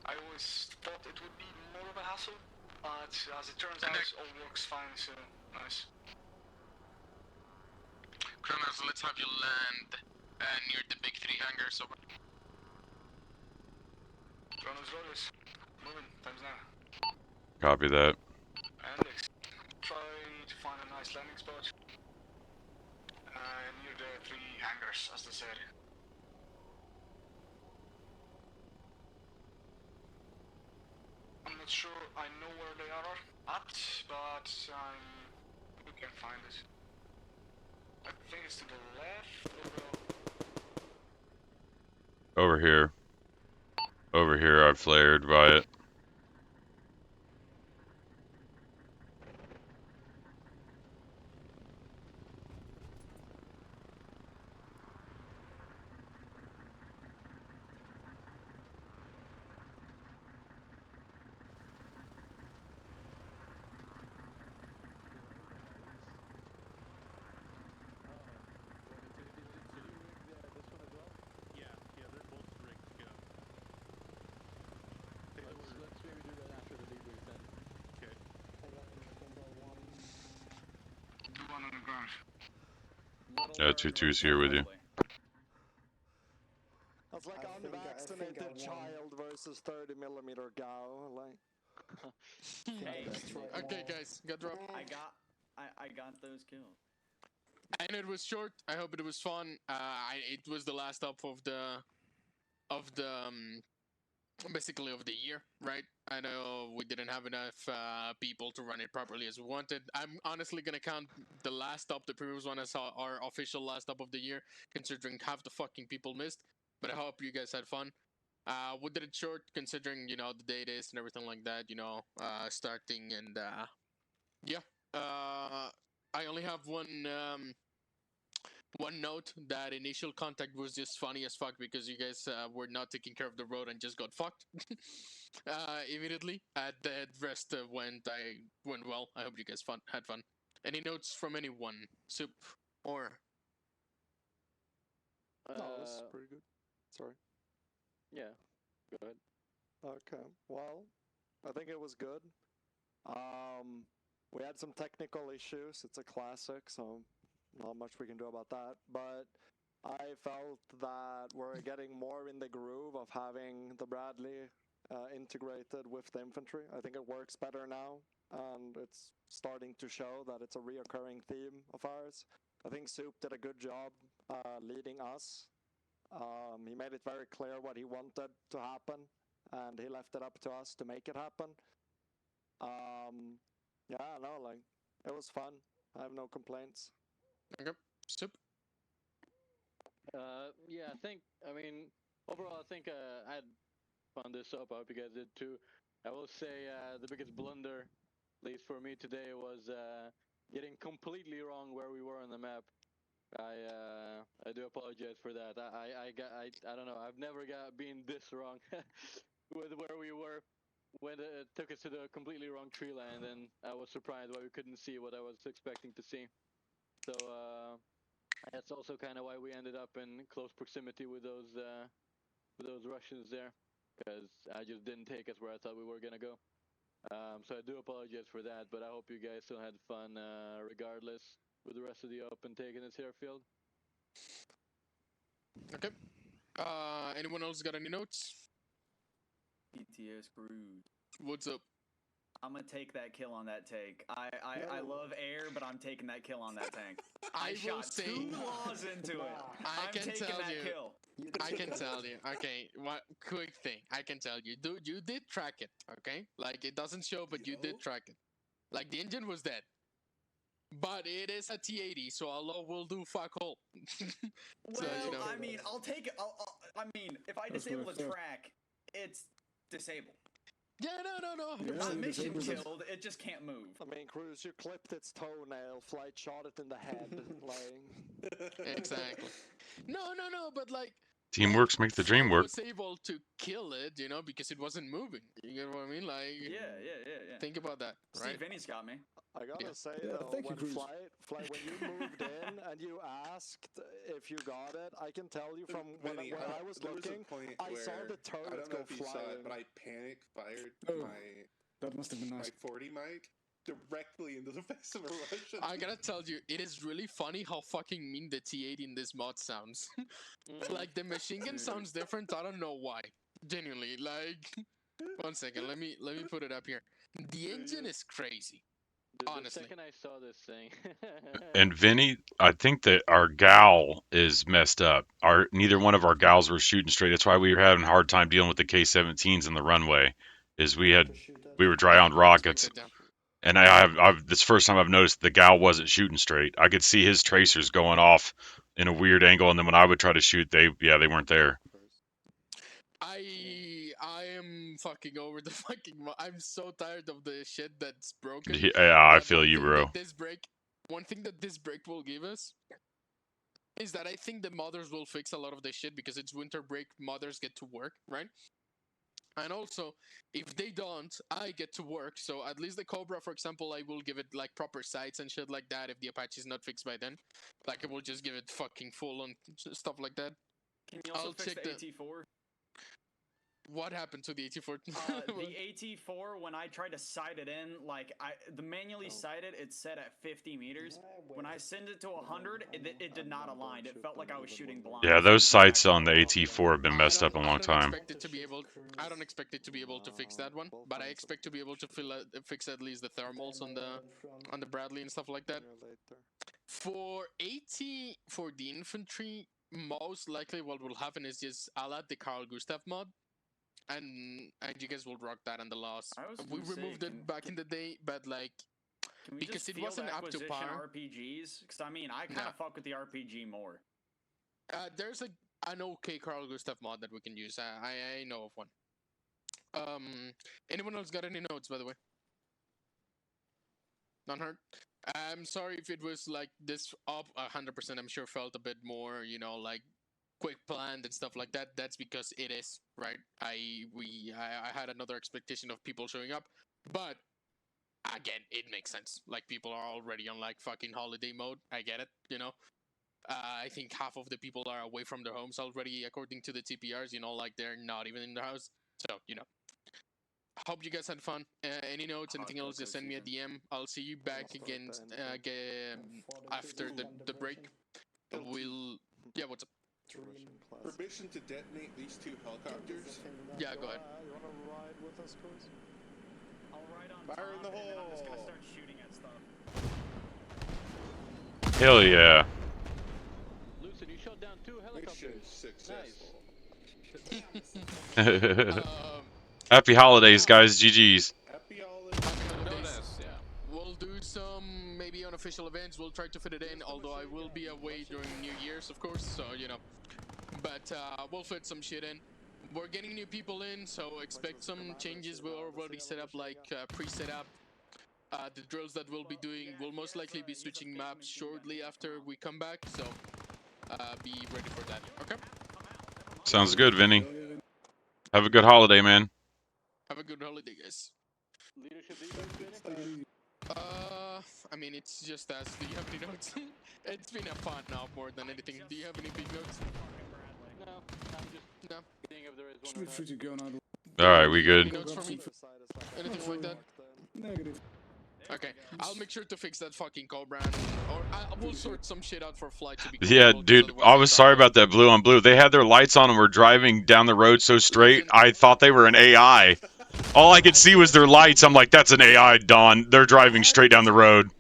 [SPEAKER 5] I always thought it would be more of a hassle, but as it turns out, it all works fine, so nice.
[SPEAKER 2] Kronos, let's have you land near the big 3 hangars over.
[SPEAKER 5] Kronos Rhodes, moving, time's now.
[SPEAKER 4] Copy that.
[SPEAKER 5] And try to find a nice landing spot near the 3 hangars, as they said. I'm not sure I know where they are at, but we can find it. I think it's to the left or
[SPEAKER 4] Over here. Over here, I flared by it. Yeah, 2-2's here with you.
[SPEAKER 8] That's like unvaccinated child versus 30mm Gao, like.
[SPEAKER 7] Hey,
[SPEAKER 2] Okay, guys, got dropped.
[SPEAKER 7] I got those kills.
[SPEAKER 2] And it was short. I hope it was fun. It was the last up of the basically of the year, right? I know we didn't have enough people to run it properly as we wanted. I'm honestly gonna count the last stop, the previous one, as our official last stop of the year, considering half the fucking people missed. But I hope you guys had fun. We did it short, considering the date is and everything like that. Starting and yeah. I only have one note, that initial contact was just funny as fuck because you guys were not taking care of the road and just got fucked immediately. The rest went well. I hope you guys had fun. Any notes from anyone? Soup or?
[SPEAKER 8] No, it was pretty good. Sorry.
[SPEAKER 1] Yeah, go ahead.
[SPEAKER 8] Okay, well, I think it was good. We had some technical issues. It's a classic, so not much we can do about that. But I felt that we're getting more in the groove of having the Bradley integrated with the infantry. I think it works better now, and it's starting to show that it's a reoccurring theme of ours. I think Soup did a good job leading us. He made it very clear what he wanted to happen, and he left it up to us to make it happen. Yeah, no, like, it was fun. I have no complaints.
[SPEAKER 2] Okay. Soup.
[SPEAKER 1] Yeah, I mean, overall, I think I had fun this up. I hope you guys did too. I will say the biggest blunder, at least for me today, was getting completely wrong where we were on the map. I do apologize for that. I don't know. I've never been this wrong with where we were when it took us to the completely wrong tree line, and I was surprised why we couldn't see what I was expecting to see. So that's also kind of why we ended up in close proximity with those Russians there, because I just didn't take us where I thought we were gonna go. So I do apologize for that, but I hope you guys still had fun regardless with the rest of the open taking this airfield.
[SPEAKER 2] Okay. Anyone else got any notes?
[SPEAKER 7] PTO screwed.
[SPEAKER 2] What's up?
[SPEAKER 7] I'm gonna take that kill on that tank. I love air, but I'm taking that kill on that tank. I
[SPEAKER 2] will
[SPEAKER 7] shot
[SPEAKER 2] say,
[SPEAKER 7] 2 laws into it.
[SPEAKER 2] I can
[SPEAKER 7] taking
[SPEAKER 2] tell
[SPEAKER 7] that
[SPEAKER 2] you.
[SPEAKER 7] kill.
[SPEAKER 2] I can tell you. Okay, what quick thing. I can tell you, dude. You did track it. Okay, like it doesn't show, but you did track it. Like the engine was dead. But it is a T80, so Allah will do fuck all.
[SPEAKER 7] Well, I mean, I'll take it. I mean, if I disable the track, it's disabled.
[SPEAKER 2] Yeah, no.
[SPEAKER 7] Not mission killed. It just can't move.
[SPEAKER 8] I mean, Cruz, you clipped its toenail, flight shot it in the head, like.
[SPEAKER 2] Exactly. No, but like.
[SPEAKER 4] Teamworks make the dream work.
[SPEAKER 2] Was able to kill it, because it wasn't moving. You get what I mean? Like.
[SPEAKER 7] Yeah.
[SPEAKER 2] Think about that, right?
[SPEAKER 7] Steve Vinny's got me.
[SPEAKER 8] I gotta say though, when when you moved in and you asked if you got it, I can tell you from when I was looking, I saw the turret go flying.
[SPEAKER 9] But I panic fired
[SPEAKER 6] that must have been nice.
[SPEAKER 9] my 40 mic directly into the face of a Russian.
[SPEAKER 2] I gotta tell you, it is really funny how fucking mean the T80 in this mod sounds. Like the machine gun sounds different. I don't know why. Genuinely, like. One second, let me put it up here. The engine is crazy. Honestly.
[SPEAKER 1] The second I saw this thing.
[SPEAKER 4] And Vinny, I think that our gal is messed up. Neither one of our gals were shooting straight. That's why we were having a hard time dealing with the K-17s in the runway. We were dry on rockets. And this is the first time I've noticed the gal wasn't shooting straight. I could see his tracers going off in a weird angle, and then when I would try to shoot, they weren't there.
[SPEAKER 2] I am fucking over the fucking. I'm so tired of the shit that's broken.
[SPEAKER 4] Yeah, I feel you, bro.
[SPEAKER 2] One thing that this break will give us is that I think the mothers will fix a lot of this shit because it's winter break. Mothers get to work, right? And also, if they don't, I get to work. So at least the Cobra, for example, I will give it like proper sights and shit like that. If the Apache is not fixed by then, like I will just give it fucking full on stuff like that.
[SPEAKER 7] Can you also fix the AT4?
[SPEAKER 2] What happened to the AT4?
[SPEAKER 7] The AT4, when I tried to sight it in, like the manually sighted, it's set at 50 meters. When I send it to 100, it did not align. It felt like I was shooting blind.
[SPEAKER 4] Yeah, those sights on the AT4 have been messed up a long time.
[SPEAKER 2] I don't expect it to be able to fix that one, but I expect to be able to fix at least the thermals on the Bradley and stuff like that. For the infantry, most likely what will happen is just I'll add the Carl Gustav mod. And you guys will rock that on the loss. We removed it back in the day, but like because it wasn't up to par.
[SPEAKER 7] RPGs, because I mean I kind of fuck with the RPG more.
[SPEAKER 2] There's an okay Carl Gustav mod that we can use. I know of one. Anyone else got any notes, by the way? None heard. I'm sorry if it was like this up 100%. I'm sure felt a bit more, like. Quick planned and stuff like that. That's because it is right. I had another expectation of people showing up, but again, it makes sense. Like people are already on like fucking holiday mode. I get it. I think half of the people are away from their homes already, according to the TPRs. Like they're not even in their house. So Hope you guys had fun. Any notes, anything else, just send me a DM. I'll see you back again after the break. We'll... Yeah, what's up?
[SPEAKER 9] Permission to detonate these 2 helicopters?
[SPEAKER 2] Yeah, go ahead.
[SPEAKER 8] You wanna ride with us, Cruz?
[SPEAKER 7] I'll ride on
[SPEAKER 9] Fire in
[SPEAKER 7] top,
[SPEAKER 9] the
[SPEAKER 7] and then I'm just gonna
[SPEAKER 9] hole.
[SPEAKER 7] start shooting at stuff.
[SPEAKER 4] Hell yeah.
[SPEAKER 1] Lucid, you shot down 2
[SPEAKER 9] Mission
[SPEAKER 1] helicopters.
[SPEAKER 9] successful.
[SPEAKER 4] Happy holidays, guys. GG's.
[SPEAKER 9] Happy holidays.
[SPEAKER 2] We'll do some maybe unofficial events. We'll try to fit it in, although I will be away during New Year's, of course, so, you know. But we'll fit some shit in. We're getting new people in, so expect some changes. We're already set up, like pre-set up. The drills that we'll be doing, we'll most likely be switching maps shortly after we come back, so be ready for that, okay?
[SPEAKER 4] Sounds good, Vinny. Have a good holiday, man.
[SPEAKER 2] Have a good holiday, guys.
[SPEAKER 1] Leadership, Vinny?
[SPEAKER 2] I mean, it's just us. Do you have any notes? It's been a fun now more than anything. Do you have any big notes?
[SPEAKER 1] No, I'm just seeing if there is one
[SPEAKER 6] Should be
[SPEAKER 1] or not.
[SPEAKER 6] free to go now.
[SPEAKER 4] Alright, we good.
[SPEAKER 2] Any notes for me? Anything like that?
[SPEAKER 6] Negative.
[SPEAKER 2] Okay, I'll make sure to fix that fucking Cobra, or I will sort some shit out for flight to be
[SPEAKER 4] Yeah,
[SPEAKER 2] comfortable, 'cause
[SPEAKER 4] dude,
[SPEAKER 2] otherwise
[SPEAKER 4] I
[SPEAKER 2] it's
[SPEAKER 4] was
[SPEAKER 2] not
[SPEAKER 4] sorry
[SPEAKER 2] fun.
[SPEAKER 4] about that blue on blue. They had their lights on and were driving down the road so straight, I thought they were an AI. All I could see was their lights. I'm like, that's an AI, Don. They're driving straight down the road.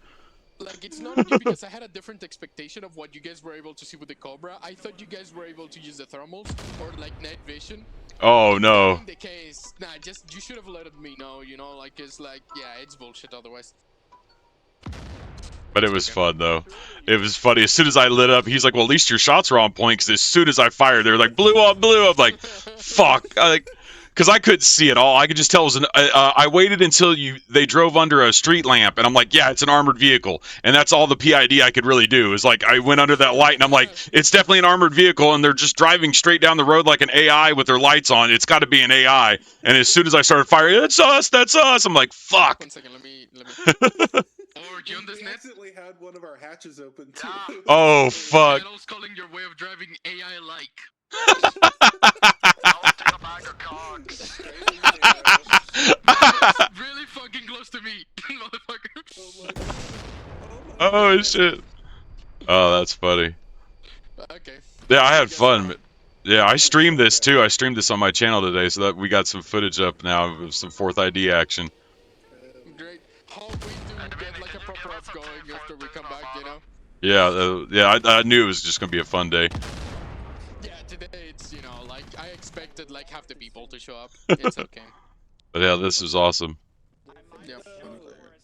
[SPEAKER 2] Like, it's not only because I had a different expectation of what you guys were able to see with the Cobra. I thought you guys were able to use the thermals or like night vision.
[SPEAKER 4] Oh,
[SPEAKER 2] That
[SPEAKER 4] no.
[SPEAKER 2] being the case, nah, just you should have let me know. You know, like it's like, yeah, it's bullshit otherwise.
[SPEAKER 4] But it was fun, though. It was funny. As soon as I lit up, he's like, well, at least your shots were on point, because as soon as I fired, they were like, blue on blue. I'm like, fuck. Because I couldn't see it all. I could just tell it was I waited until they drove under a street lamp, and I'm like, yeah, it's an armored vehicle. And that's all the PID I could really do. Is like, I went under that light, and I'm like, it's definitely an armored vehicle, and they're just driving straight down the road like an AI with their lights on. It's got to be an AI. And as soon as I started firing, it's us, that's us. I'm like, fuck.
[SPEAKER 2] 1 second, let me.
[SPEAKER 3] Or do you
[SPEAKER 9] We
[SPEAKER 3] understand?
[SPEAKER 9] accidentally had one of our hatches open too.
[SPEAKER 3] Yeah.
[SPEAKER 4] Oh, fuck.
[SPEAKER 3] Channel's calling your way of driving AI-like. Really fucking close to me, motherfucker.
[SPEAKER 4] Oh, shit. Oh, that's funny.
[SPEAKER 2] Okay.
[SPEAKER 4] Yeah, I had fun. Yeah, I streamed this too. I streamed this on my channel today, so that we got some footage up now of some 4th ID action.
[SPEAKER 2] Great. Hope we do get like a proper up going after we come back, you know?
[SPEAKER 4] Yeah, I knew it was just gonna be a fun day.
[SPEAKER 2] Yeah, today it's, you know, like, I expected like half the people to show up. It's okay.
[SPEAKER 4] But yeah, this was awesome.
[SPEAKER 2] Yeah.
[SPEAKER 7] As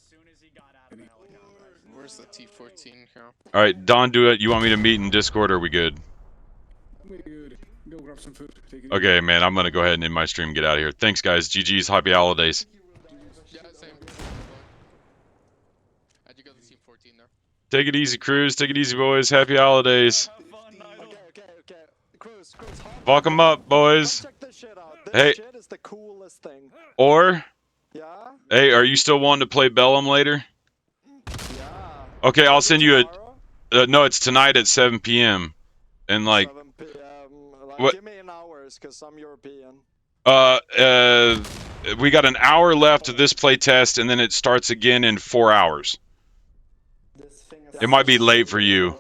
[SPEAKER 7] soon as he got out of the helicopter.
[SPEAKER 2] Where's the T-14 here?
[SPEAKER 4] All right, Don, do it. You want me to meet in Discord, or are we good?
[SPEAKER 6] We're good. Go grab some food. Take it
[SPEAKER 4] Okay, man, I'm gonna go ahead and end my stream and get out of here. Thanks, guys. GG's. Happy holidays.
[SPEAKER 2] Yeah, same. You got the T-14 there.
[SPEAKER 4] Take it easy, Cruz. Take it easy, boys. Happy holidays.
[SPEAKER 8] Okay. Cruz,
[SPEAKER 4] Fuck 'em up, boys.
[SPEAKER 8] check this shit out. This
[SPEAKER 4] Hey.
[SPEAKER 8] shit is the coolest thing.
[SPEAKER 4] Or,
[SPEAKER 8] Yeah?
[SPEAKER 4] hey, are you still wanting to play Bellum later?
[SPEAKER 8] Yeah.
[SPEAKER 4] Okay, I'll send you
[SPEAKER 8] Tomorrow?
[SPEAKER 4] no, it's tonight at 7 p.m. And like,
[SPEAKER 8] 7 p.m. Like,
[SPEAKER 4] what-
[SPEAKER 8] give me an hours, because I'm European.
[SPEAKER 4] we got an hour left of this play test, and then it starts again in 4 hours. It might be late for you.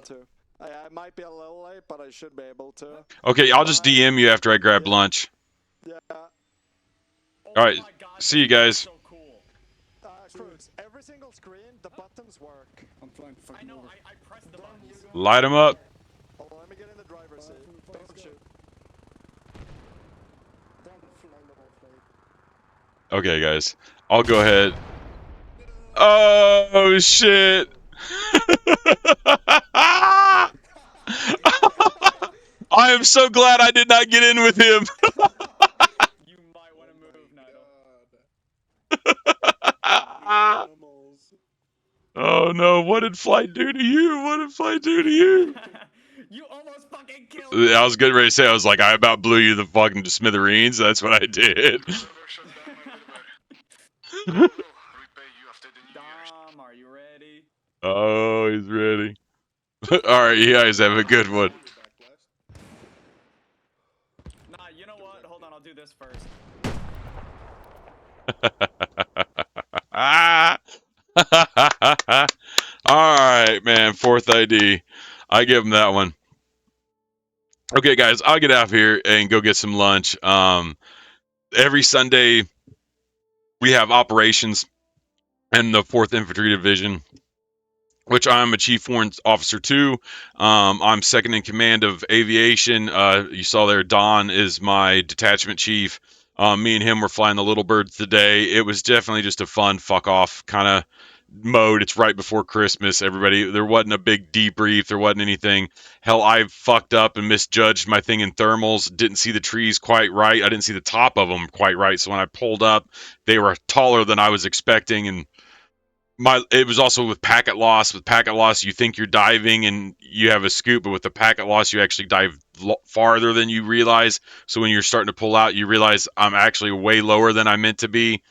[SPEAKER 8] I might be a little late, but I should be able to.
[SPEAKER 4] Okay, I'll just DM you after I grab lunch.
[SPEAKER 8] Yeah.
[SPEAKER 4] All right, see you guys.
[SPEAKER 7] So cool.
[SPEAKER 8] Cruz, every single screen, the buttons work.
[SPEAKER 6] I'm flying
[SPEAKER 7] I
[SPEAKER 6] fucking
[SPEAKER 7] know,
[SPEAKER 6] over.
[SPEAKER 7] I pressed the buttons.
[SPEAKER 4] Light them up.
[SPEAKER 8] Oh, let me get in the driver's seat. Don't shoot.
[SPEAKER 4] Okay, guys, I'll go ahead. Oh shit! I am so glad I did not get in with him.
[SPEAKER 7] You might want to move, Nidal.
[SPEAKER 4] Oh no, what did flight do to you? What did flight do to you?
[SPEAKER 7] You almost fucking killed me.
[SPEAKER 4] I was getting ready to say, I was like, I about blew you the fucking to smithereens. That's what I did.
[SPEAKER 7] Dom, are you ready?
[SPEAKER 4] Oh, he's ready. Alright, you guys have a good one.
[SPEAKER 7] Nah, you know what? Hold on, I'll do this first.
[SPEAKER 4] Ah! All right, man. Fourth ID. I give him that one. Okay, guys, I'll get out of here and go get some lunch. Every Sunday we have operations in the 4th Infantry Division, which I'm a chief warrant officer too. I'm second in command of aviation. You saw there, Don is my detachment chief. Me and him were flying the Little Birds today. It was definitely just a fun fuck off kind of mode. It's right before Christmas. Everybody, there wasn't a big debrief. There wasn't anything. Hell, I fucked up and misjudged my thing in thermals. Didn't see the trees quite right. I didn't see the top of them quite right. So when I pulled up, they were taller than I was expecting, and it was also with packet loss. With packet loss, you think you're diving and you have a scoop, but with the packet loss, you actually dive farther than you realize. So when you're starting to pull out, you realize I'm actually way lower than I meant to be.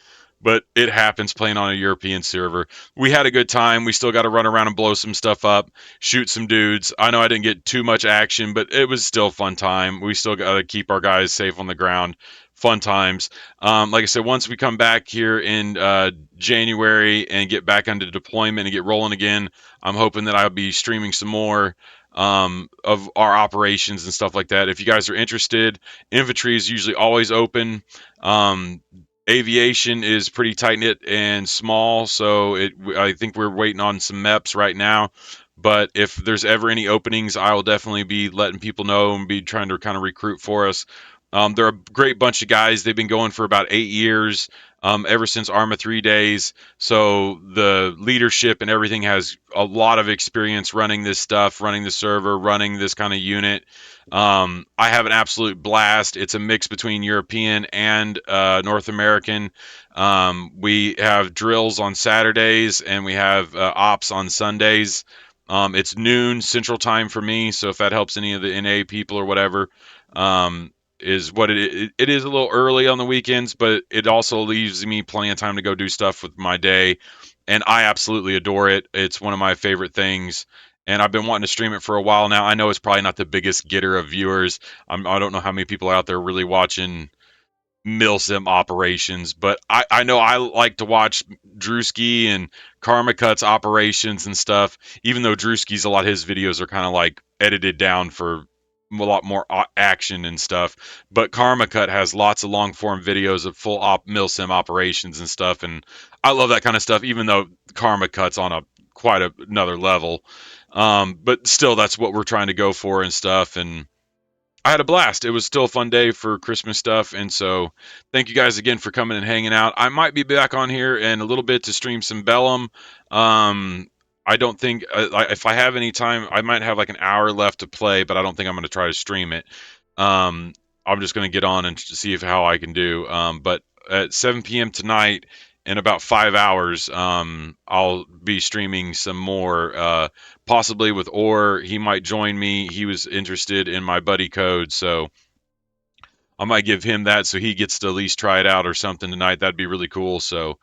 [SPEAKER 4] But it happens playing on a European server. We had a good time. We still got to run around and blow some stuff up, shoot some dudes. I know I didn't get too much action, but it was still a fun time. We still got to keep our guys safe on the ground. Fun times. Like I said, once we come back here in January and get back into deployment and get rolling again, I'm hoping that I'll be streaming some more of our operations and stuff like that. If you guys are interested, infantry is usually always open. Aviation is pretty tight knit and small, so I think we're waiting on some MEPs right now. But if there's ever any openings, I will definitely be letting people know and be trying to kind of recruit for us. They're a great bunch of guys. They've been going for about 8 years, ever since Arma 3 days. So the leadership and everything has a lot of experience running this stuff, running the server, running this kind of unit. I have an absolute blast. It's a mix between European and North American. We have drills on Saturdays and we have ops on Sundays. It's noon Central Time for me, so if that helps any of the NA people or whatever, is what it is a little early on the weekends, but it also leaves me plenty of time to go do stuff with my day, and I absolutely adore it. It's one of my favorite things, and I've been wanting to stream it for a while now. I know it's probably not the biggest getter of viewers. I don't know how many people out there really watching milsim operations, but I know I like to watch Drewski and Karma Cut's operations and stuff, even though Drewski's a lot of his videos are kind of like edited down for a lot more action and stuff. But Karma Cut has lots of long form videos of full milsim operations and stuff, and I love that kind of stuff, even though Karma Cut's on a another level. But still, that's what we're trying to go for and stuff, and I had a blast. It was still a fun day for Christmas stuff, and so thank you guys again for coming and hanging out. I might be back on here in a little bit to stream some Bellum. I don't think if I have any time, I might have like an hour left to play, but I don't think I'm going to try to stream it. Um, I'm just going to get on and see if how I can do. But at 7 p.m. tonight, in about 5 hours, I'll be streaming some more. Possibly with Orr. He might join me. He was interested in my buddy code, so I might give him that so he gets to at least try it out or something tonight. That'd be really cool. So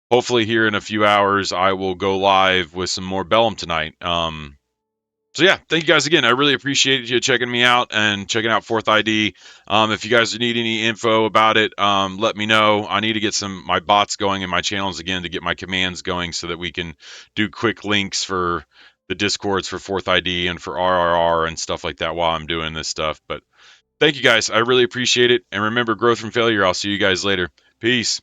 [SPEAKER 4] hopefully here in a few hours I will go live with some more Bellum tonight. So yeah, thank you guys again. I really appreciate you checking me out and checking out Fourth ID. If you guys need any info about it, let me know. I need to get my bots going in my channels again to get my commands going so that we can do quick links for the discords for Fourth ID and for RRR and stuff like that while I'm doing this stuff. But thank you guys. I really appreciate it. And remember, growth from failure. I'll see you guys later. Peace.